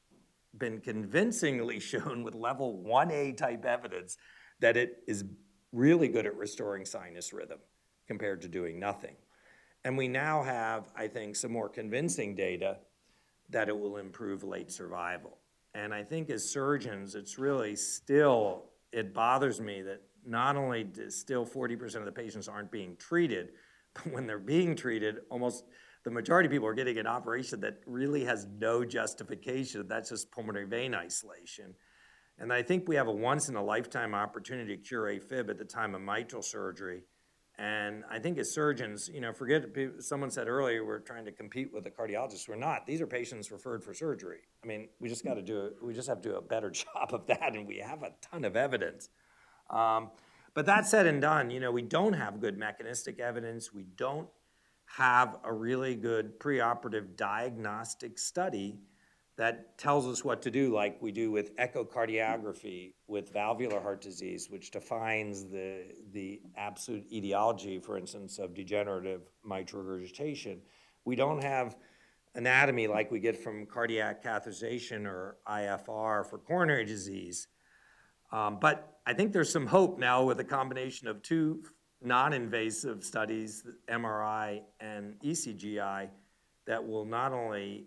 been convincingly shown with level 1A type evidence that it is really good at restoring sinus rhythm compared to doing nothing. And we now have, I think, some more convincing data that it will improve late survival. And I think as surgeons, it's really still, it bothers me that not only still 40% of the patients aren't being treated, but when they're being treated, almost the majority of people are getting an operation that really has no justification. That's just pulmonary vein isolation. And I think we have a once-in-a-lifetime opportunity to cure AFib at the time of mitral surgery. And I think as surgeons, someone said earlier we're trying to compete with the cardiologists. We're not. These are patients referred for surgery. I mean, we just have to do a better job of that, and we have a ton of evidence. But that said and done, we don't have good mechanistic evidence. We don't have a really good preoperative diagnostic study that tells us what to do, like we do with echocardiography with valvular heart disease, which defines the absolute etiology, for instance, of degenerative mitral regurgitation. We don't have anatomy like we get from cardiac catheterization or IFR for coronary disease. But I think there's some hope now with a combination of two non-invasive studies, MRI and ECGI, that will not only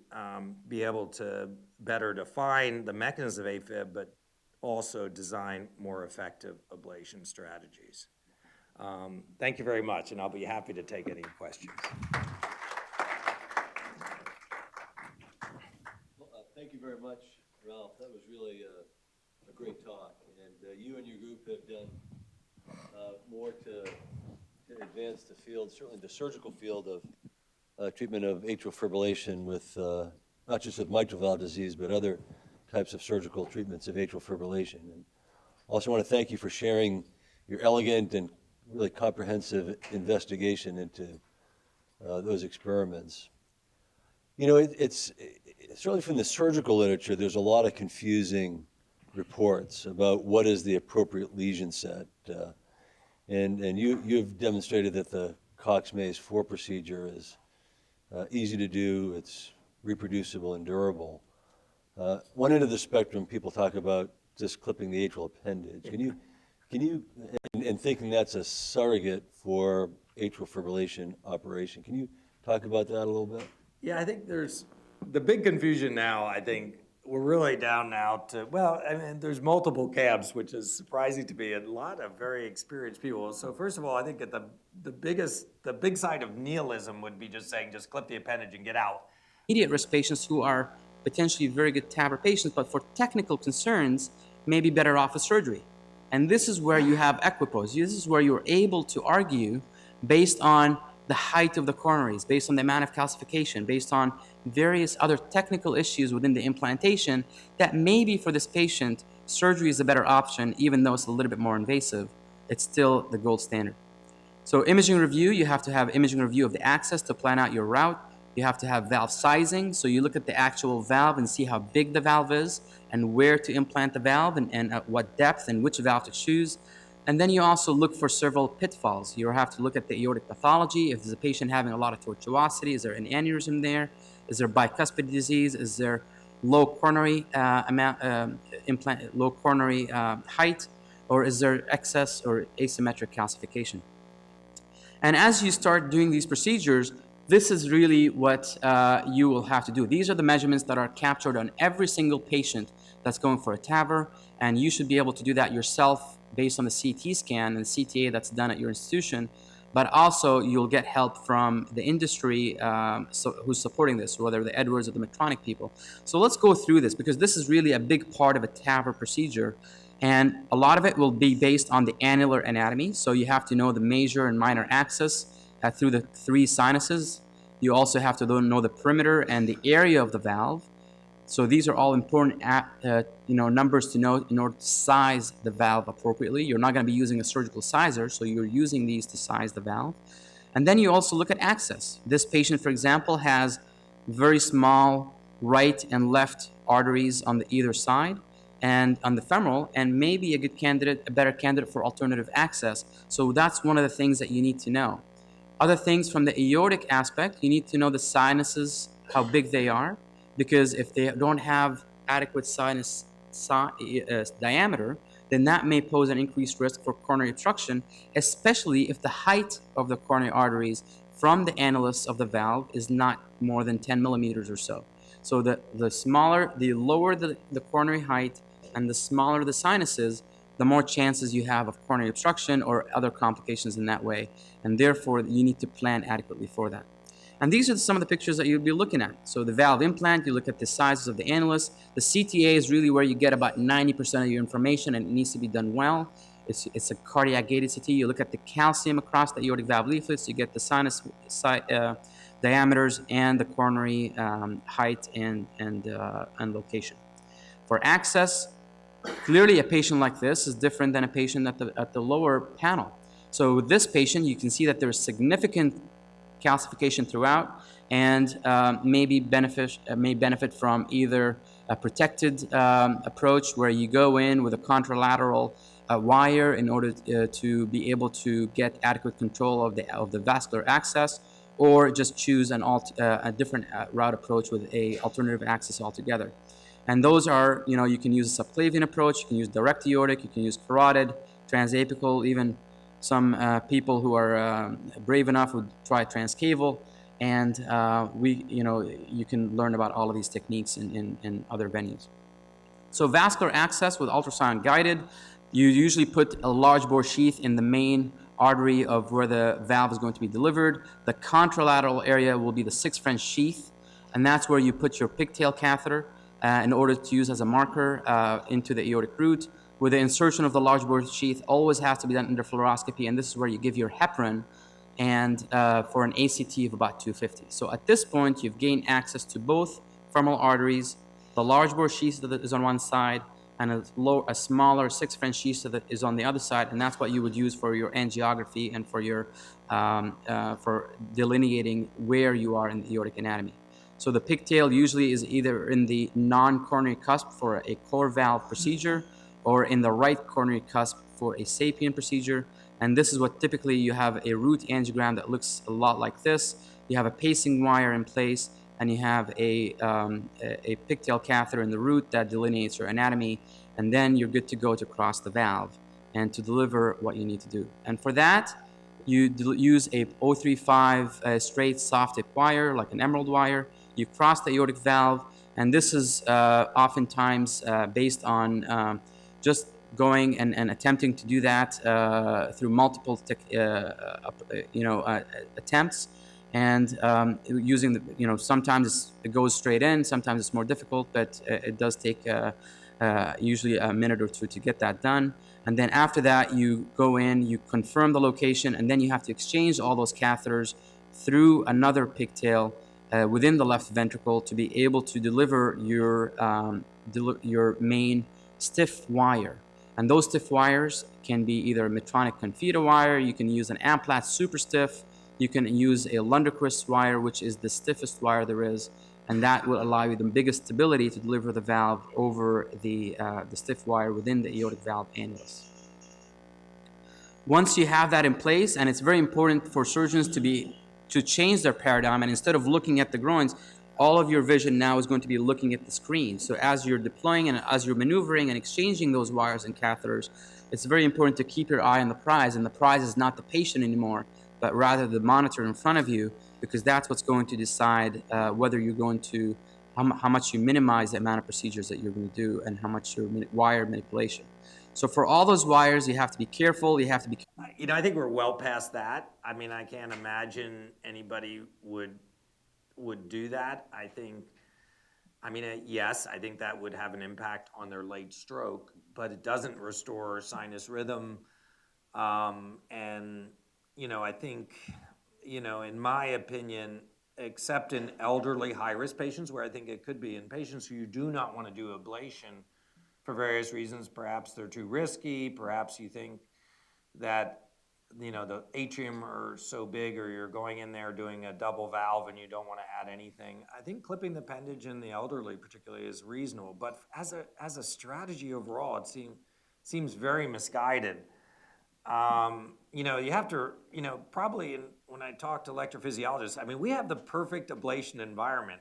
be able to better define the mechanism of AFib, but also design more effective ablation strategies. Thank you very much, and I'll be happy to take any questions. Well, thank you very much, Ralph. That was really a great talk, and you and your group have done more to advance the field, certainly the surgical field of treatment of atrial fibrillation with not just with mitral valve disease, but other types of surgical treatments of atrial fibrillation. And also want to thank you for sharing your elegant and really comprehensive investigation into those experiments. You know, it's certainly from the surgical literature, there's a lot of confusing reports about what is the appropriate lesion set. And you've demonstrated that the Cox-Maze 4 procedure is easy to do, it's reproducible and durable. One end of the spectrum, people talk about just clipping the atrial appendage. Can you, and thinking that's a surrogate for atrial fibrillation operation, can you talk about that a little bit? Yeah, I think there's the big confusion now. I think we're really down now to, well, I mean, there's multiple cabs, which is surprising to me, and a lot of very experienced people. So first of all, I think that the big side of nihilism would be just saying, just clip the appendage and get out. Immediate risk patients who are potentially very good TAVR patients, but for technical concerns, may be better off with surgery. And this is where you have equipoise. This is where you're able to argue based on the height of the coronaries, based on the amount of calcification, based on various other technical issues within the implantation, that maybe for this patient, surgery is a better option, even though it's a little bit more invasive. It's still the gold standard. So imaging review, you have to have imaging review of the access to plan out your route. You have to have valve sizing, so you look at the actual valve and see how big the valve is and where to implant the valve and at what depth and which valve to choose. And then you also look for several pitfalls. You have to look at the aortic pathology. If there's a patient having a lot of tortuosity, is there an aneurysm there? Is there bicuspid disease? Is there low coronary low coronary height? Or is there excess or asymmetric calcification? And as you start doing these procedures, this is really what you will have to do. These are the measurements that are captured on every single patient that's going for a TAVR, and you should be able to do that yourself based on the CT scan and CTA that's done at your institution, but also you'll get help from the industry who's supporting this, whether the Edwards or the Medtronic people. So let's go through this, because this is really a big part of a TAVR procedure, and a lot of it will be based on the annular anatomy. So you have to know the major and minor axis through the 3 sinuses. You also have to know the perimeter and the area of the valve. So these are all important numbers to know in order to size the valve appropriately. You're not going to be using a surgical sizer, so you're using these to size the valve. And then you also look at access. This patient, for example, has very small right and left arteries on either side and on the femoral, and maybe a better candidate for alternative access. So that's one of the things that you need to know. Other things from the aortic aspect, you need to know the sinuses, how big they are, because if they don't have adequate sinus diameter, then that may pose an increased risk for coronary obstruction, especially if the height of the coronary arteries from the annulus of the valve is not more than 10 millimeters or so. So the lower the coronary height and the smaller the sinuses, the more chances you have of coronary obstruction or other complications in that way, and therefore you need to plan adequately for that. And these are some of the pictures that you'll be looking at. So the valve implant, you look at the sizes of the annulus. The CTA is really where you get about 90% of your information, and it needs to be done well. It's a cardiac gated CT. You look at the calcium across the aortic valve leaflets, you get the sinus diameters and the coronary height and location. For access, clearly a patient like this is different than a patient at the lower panel. So with this patient, you can see that there's significant calcification throughout, and may benefit from either a protected approach where you go in with a contralateral wire in order to be able to get adequate control of the vascular access, or just choose a different route approach with a alternative access altogether. And those are, you can use a subclavian approach, you can use direct aortic, you can use carotid, transapical, even some people who are brave enough would try transcaval. And you can learn about all of these techniques in other venues. So vascular access with ultrasound guided, you usually put a large bore sheath in the main artery of where the valve is going to be delivered. The contralateral area will be the 6 French sheath, and that's where you put your pigtail catheter in order to use as a marker into the aortic root. With the insertion of the large bore sheath, always has to be done under fluoroscopy, and this is where you give your heparin and for an ACT of about 250. So at this point, you've gained access to both femoral arteries, the large bore sheath that is on one side, and a smaller 6 French sheath that is on the other side, and that's what you would use for your angiography and for your for delineating where you are in the aortic anatomy. So the pigtail usually is either in the non-coronary cusp for a core valve procedure, or in the right coronary cusp for a sapien procedure. And this is what typically you have a root angiogram that looks a lot like this. You have a pacing wire in place, and you have a pigtail catheter in the root that delineates your anatomy, and then you're good to go to cross the valve and to deliver what you need to do. And for that, you use a 035 straight soft tip wire, like an emerald wire. You cross the aortic valve, and this is oftentimes based on just going and attempting to do that through multiple attempts, and using the, sometimes it goes straight in, sometimes it's more difficult, but it does take usually a minute or two to get that done. And then after that, you go in, you confirm the location, and then you have to exchange all those catheters through another pigtail within the left ventricle to be able to deliver your main stiff wire. And those stiff wires can be either a Medtronic Confida wire, you can use an Amplatz Super Stiff, you can use a Lunderquist wire, which is the stiffest wire there is, and that will allow you the biggest stability to deliver the valve over the stiff wire within the aortic valve annulus. Once you have that in place, and it's very important for surgeons to change their paradigm, and instead of looking at the groins, all of your vision now is going to be looking at the screen. So as you're deploying and as you're maneuvering and exchanging those wires and catheters, it's very important to keep your eye on the prize, and the prize is not the patient anymore, but rather the monitor in front of you, because that's what's going to decide whether you're going to, how much you minimize the amount of procedures that you're going to do and how much your wire manipulation. So for all those wires, you have to be careful, you have to be... I think we're well past that. I mean, I can't imagine anybody would do that. Yes, I think that would have an impact on their late stroke, but it doesn't restore sinus rhythm. I think, in my opinion, except in elderly high-risk patients, where I think it could be in patients who you do not want to do ablation for various reasons, perhaps they're too risky, perhaps you think that the atrium are so big, or you're going in there doing a double valve and you don't want to add anything. I think clipping the appendage in the elderly particularly is reasonable, but as a strategy overall, it seems very misguided. You have to, probably when I talk to electrophysiologists, we have the perfect ablation environment.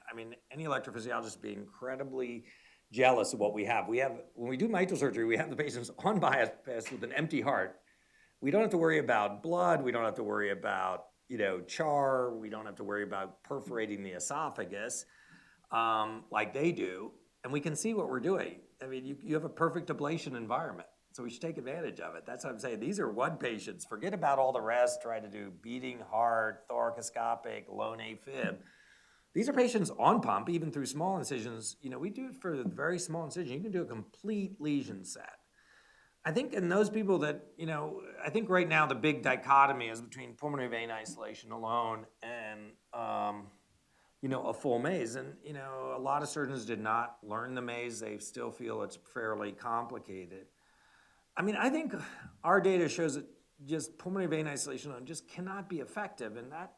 Any electrophysiologist would be incredibly jealous of what we have. When we do mitral surgery, we have the patients on bypass with an empty heart. We don't have to worry about blood. We don't have to worry about, char. We don't have to worry about perforating the esophagus like they do. And we can see what we're doing. You have a perfect ablation environment. So we should take advantage of it. That's what I'm saying. These are one patients. Forget about all the rest. Try to do beating heart, thoracoscopic, lone AFib. These are patients on pump, even through small incisions. We do it for the very small incision. You can do a complete lesion set. I think in those people that, I think right now the big dichotomy is between pulmonary vein isolation alone and, a full maze. And, a lot of surgeons did not learn the maze. They still feel it's fairly complicated. I think our data shows that just pulmonary vein isolation alone just cannot be effective. And that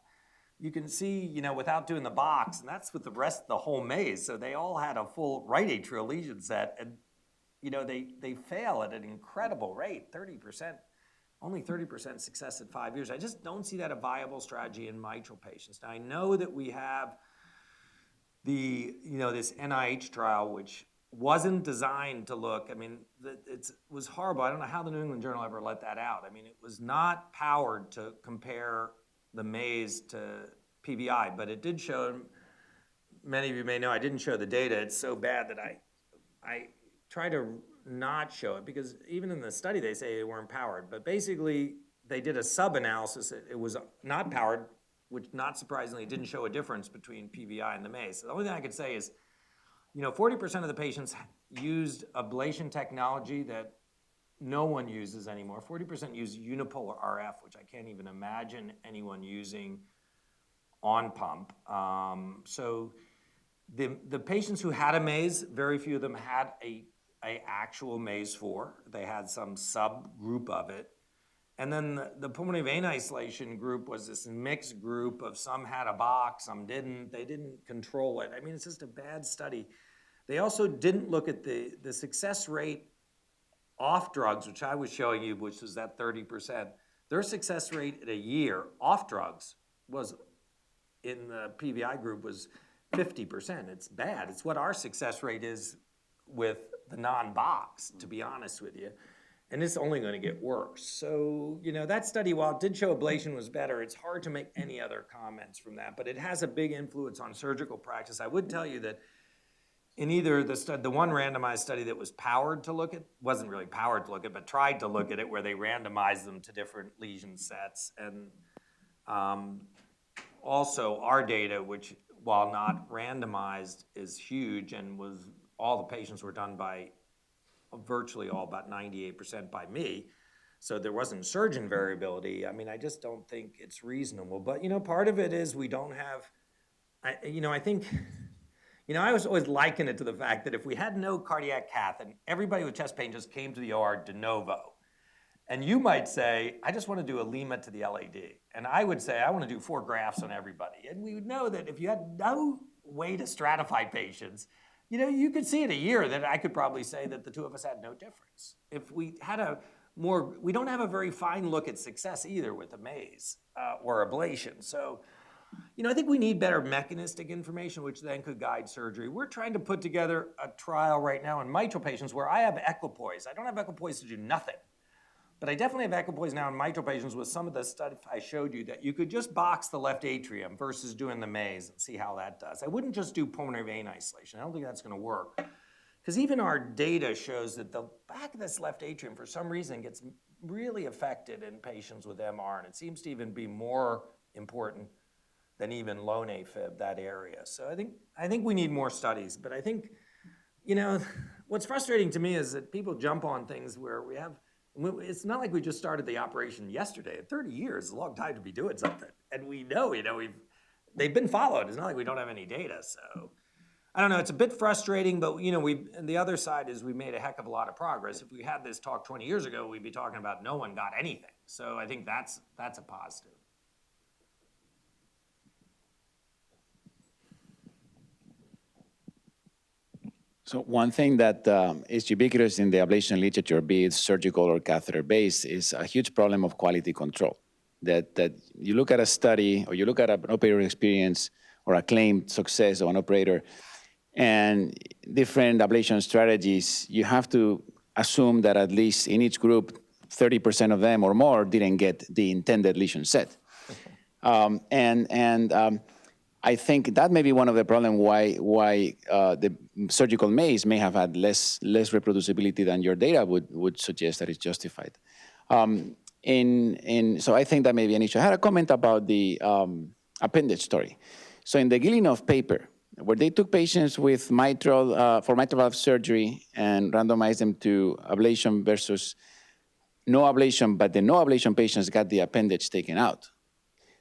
you can see, without doing the box, and that's with the rest of the whole maze. So they all had a full right atrial lesion set, and they fail at an incredible rate, 30%, only 30% success at 5 years. I just don't see that a viable strategy in mitral patients. Now, I know that we have this NIH trial, which wasn't designed to look, it was horrible. I don't know how the New England Journal ever let that out. It was not powered to compare the maze to PVI, but it did show, many of you may know, I didn't show the data. It's so bad that I try to not show it, because even in the study they say they weren't powered. But basically, they did a sub-analysis. It was not powered, which not surprisingly didn't show a difference between PVI and the MACE. So the only thing I could say is, 40% of the patients used ablation technology that no one uses anymore. 40% use unipolar RF, which I can't even imagine anyone using on pump. So the patients who had a MACE, very few of them had a actual MACE 4. They had some subgroup of it. And then the pulmonary vein isolation group was this mixed group of some had a box, some didn't. They didn't control it. I mean, it's just a bad study. They also didn't look at the success rate off drugs, which I was showing you, which was that 30%. Their success rate at a year off drugs was, in the PVI group, was 50%. It's bad. It's what our success rate is with the non-box, to be honest with you. And it's only going to get worse. So, that study, while it did show ablation was better, it's hard to make any other comments from that. But it has a big influence on surgical practice. I would tell you that in either the one randomized study that was powered to look at, wasn't really powered to look at, but tried to look at it, where they randomized them to different lesion sets. And also our data, which, while not randomized, is huge, and all the patients were done by virtually all, about 98%, by me. So there wasn't surgeon variability. I mean, I just don't think it's reasonable. But, part of it is we don't have, I think, I was always liken it to the fact that if we had no cardiac cath and everybody with chest pain just came to the OR de novo, and you might say, I just want to do a Lima to the LAD. And I would say, I want to do 4 grafts on everybody. And we would know that if you had no way to stratify patients, you could see in a year that I could probably say that the two of us had no difference. If we had we don't have a very fine look at success either with the MACE or ablation. So, I think we need better mechanistic information, which then could guide surgery. We're trying to put together a trial right now in mitral patients where I have equipoise. I don't have equipoise to do nothing. But I definitely have equipoise now in mitral patients with some of the stuff I showed you, that you could just box the left atrium versus doing the MACE and see how that does. I wouldn't just do pulmonary vein isolation. I don't think that's going to work. Because even our data shows that the back of this left atrium, for some reason, gets really affected in patients with MR. And it seems to even be more important than even lone AFib, that area. So I think we need more studies. But I think, what's frustrating to me is that people jump on things where it's not like we just started the operation yesterday. 30 years is a long time to be doing something. And we know, they've been followed. It's not like we don't have any data. So I don't know, it's a bit frustrating, but and the other side is we made a heck of a lot of progress. If we had this talk 20 years ago, we'd be talking about no one got anything. So I think that's a positive. So one thing that is ubiquitous in the ablation literature, be it surgical or catheter-based, is a huge problem of quality control. That you look at a study or you look at an operator experience or a claimed success of an operator and different ablation strategies, you have to assume that at least in each group, 30% of them or more didn't get the intended lesion set. I think that may be one of the problems why the surgical MACE may have had less reproducibility than your data would suggest that it's justified. So I think that may be an issue. I had a comment about the appendage story. So in the Gillinov paper, where they took patients with for mitral valve surgery and randomized them to ablation versus no ablation, but the no ablation patients got the appendage taken out.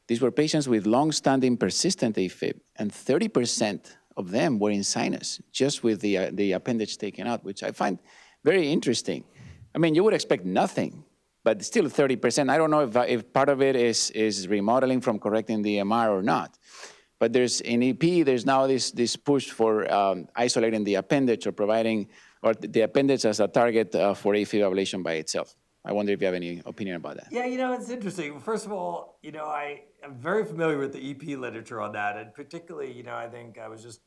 These were patients with long-standing persistent AFib, and 30% of them were in sinus, just with the appendage taken out, which I find very interesting. I mean, you would expect nothing, but still 30%. I don't know if part of it is remodeling from correcting the MR or not. But in EP, there's now this push for isolating the appendage or providing, or the appendage as a target for AFib ablation by itself. I wonder if you have any opinion about that. Yeah, it's interesting. First of all, I am very familiar with the EP literature on that. And particularly, I think I was just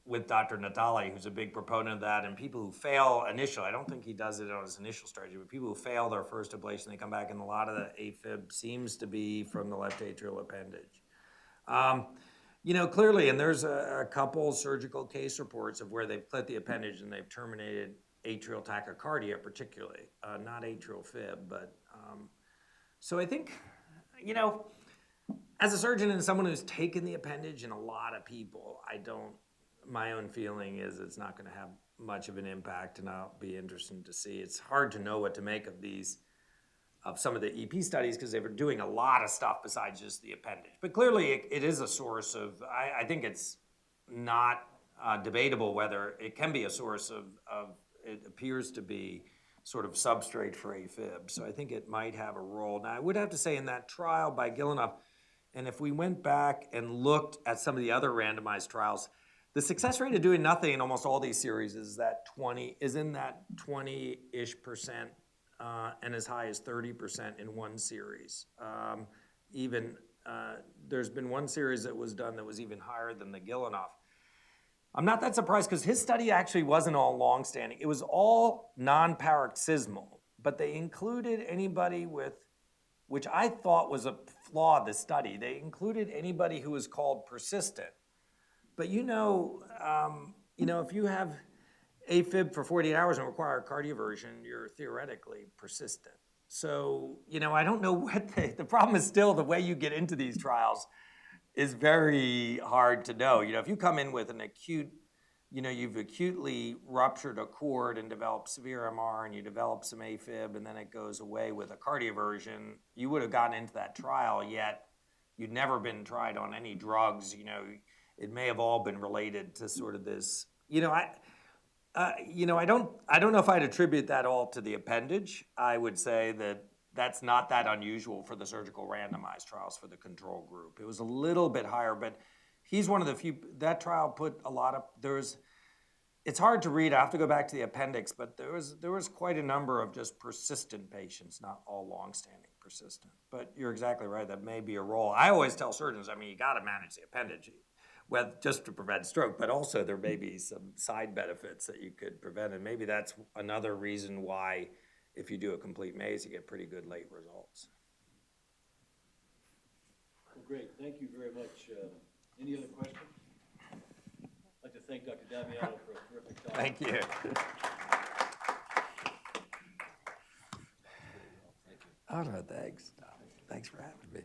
with Dr. Natali, who's a big proponent of that, and people who fail initially, I don't think he does it on his initial strategy, but people who fail their first ablation, they come back, and a lot of the AFib seems to be from the left atrial appendage. You know, clearly, and there's a couple surgical case reports of where they've clipped the appendage and they've terminated atrial tachycardia, particularly, not atrial fib, but, so I think, you know, as a surgeon and someone who's taken the appendage in a lot of people, my own feeling is it's not gonna have much of an impact, and I'll be interested to see. It's hard to know what to make of some of the EP studies because they were doing a lot of stuff besides just the appendage. But clearly it is a source of, I think it's not debatable whether it can be a source of, it appears to be sort of substrate for AFib. So I think it might have a role. Now I would have to say in that trial by Gilleneuve, and if we went back and looked at some of the other randomized trials, the success rate of doing nothing in almost all these series is in that 20-ish%. And as high as 30% in one series. There's been one series that was done that was even higher than the Gilleneuve. I'm not that surprised because his study actually wasn't all long-standing. It was all non-paroxysmal, but they included anybody with, which I thought was a flaw of the study, they included anybody who was called persistent. But if you have AFib for 48 hours and require cardioversion, you're theoretically persistent. So, I don't know what the problem is still the way you get into these trials is very hard to know. If you come in with an acute, you've acutely ruptured a cord and developed severe MR and you develop some AFib and then it goes away with a cardioversion, you would have gotten into that trial, yet you'd never been tried on any drugs. It may have all been related to sort of this, I don't know if I'd attribute that all to the appendage. I would say that that's not that unusual for the surgical randomized trials for the control group. It was a little bit higher, but he's one of the few, that trial put a lot of, it's hard to read, I have to go back to the appendix, but there was quite a number of just persistent patients, not all long-standing persistent. But you're exactly right, that may be a role. I always tell surgeons, you gotta manage the appendage. Just to prevent stroke, but also there may be some side benefits that you could prevent, and maybe that's another reason why if you do a complete maze, you get pretty good late results. Well, great. Thank you very much. Any other questions? I'd like to thank Dr. Damiano for a terrific talk. Thank you. Oh, no, thanks. Thanks for having me.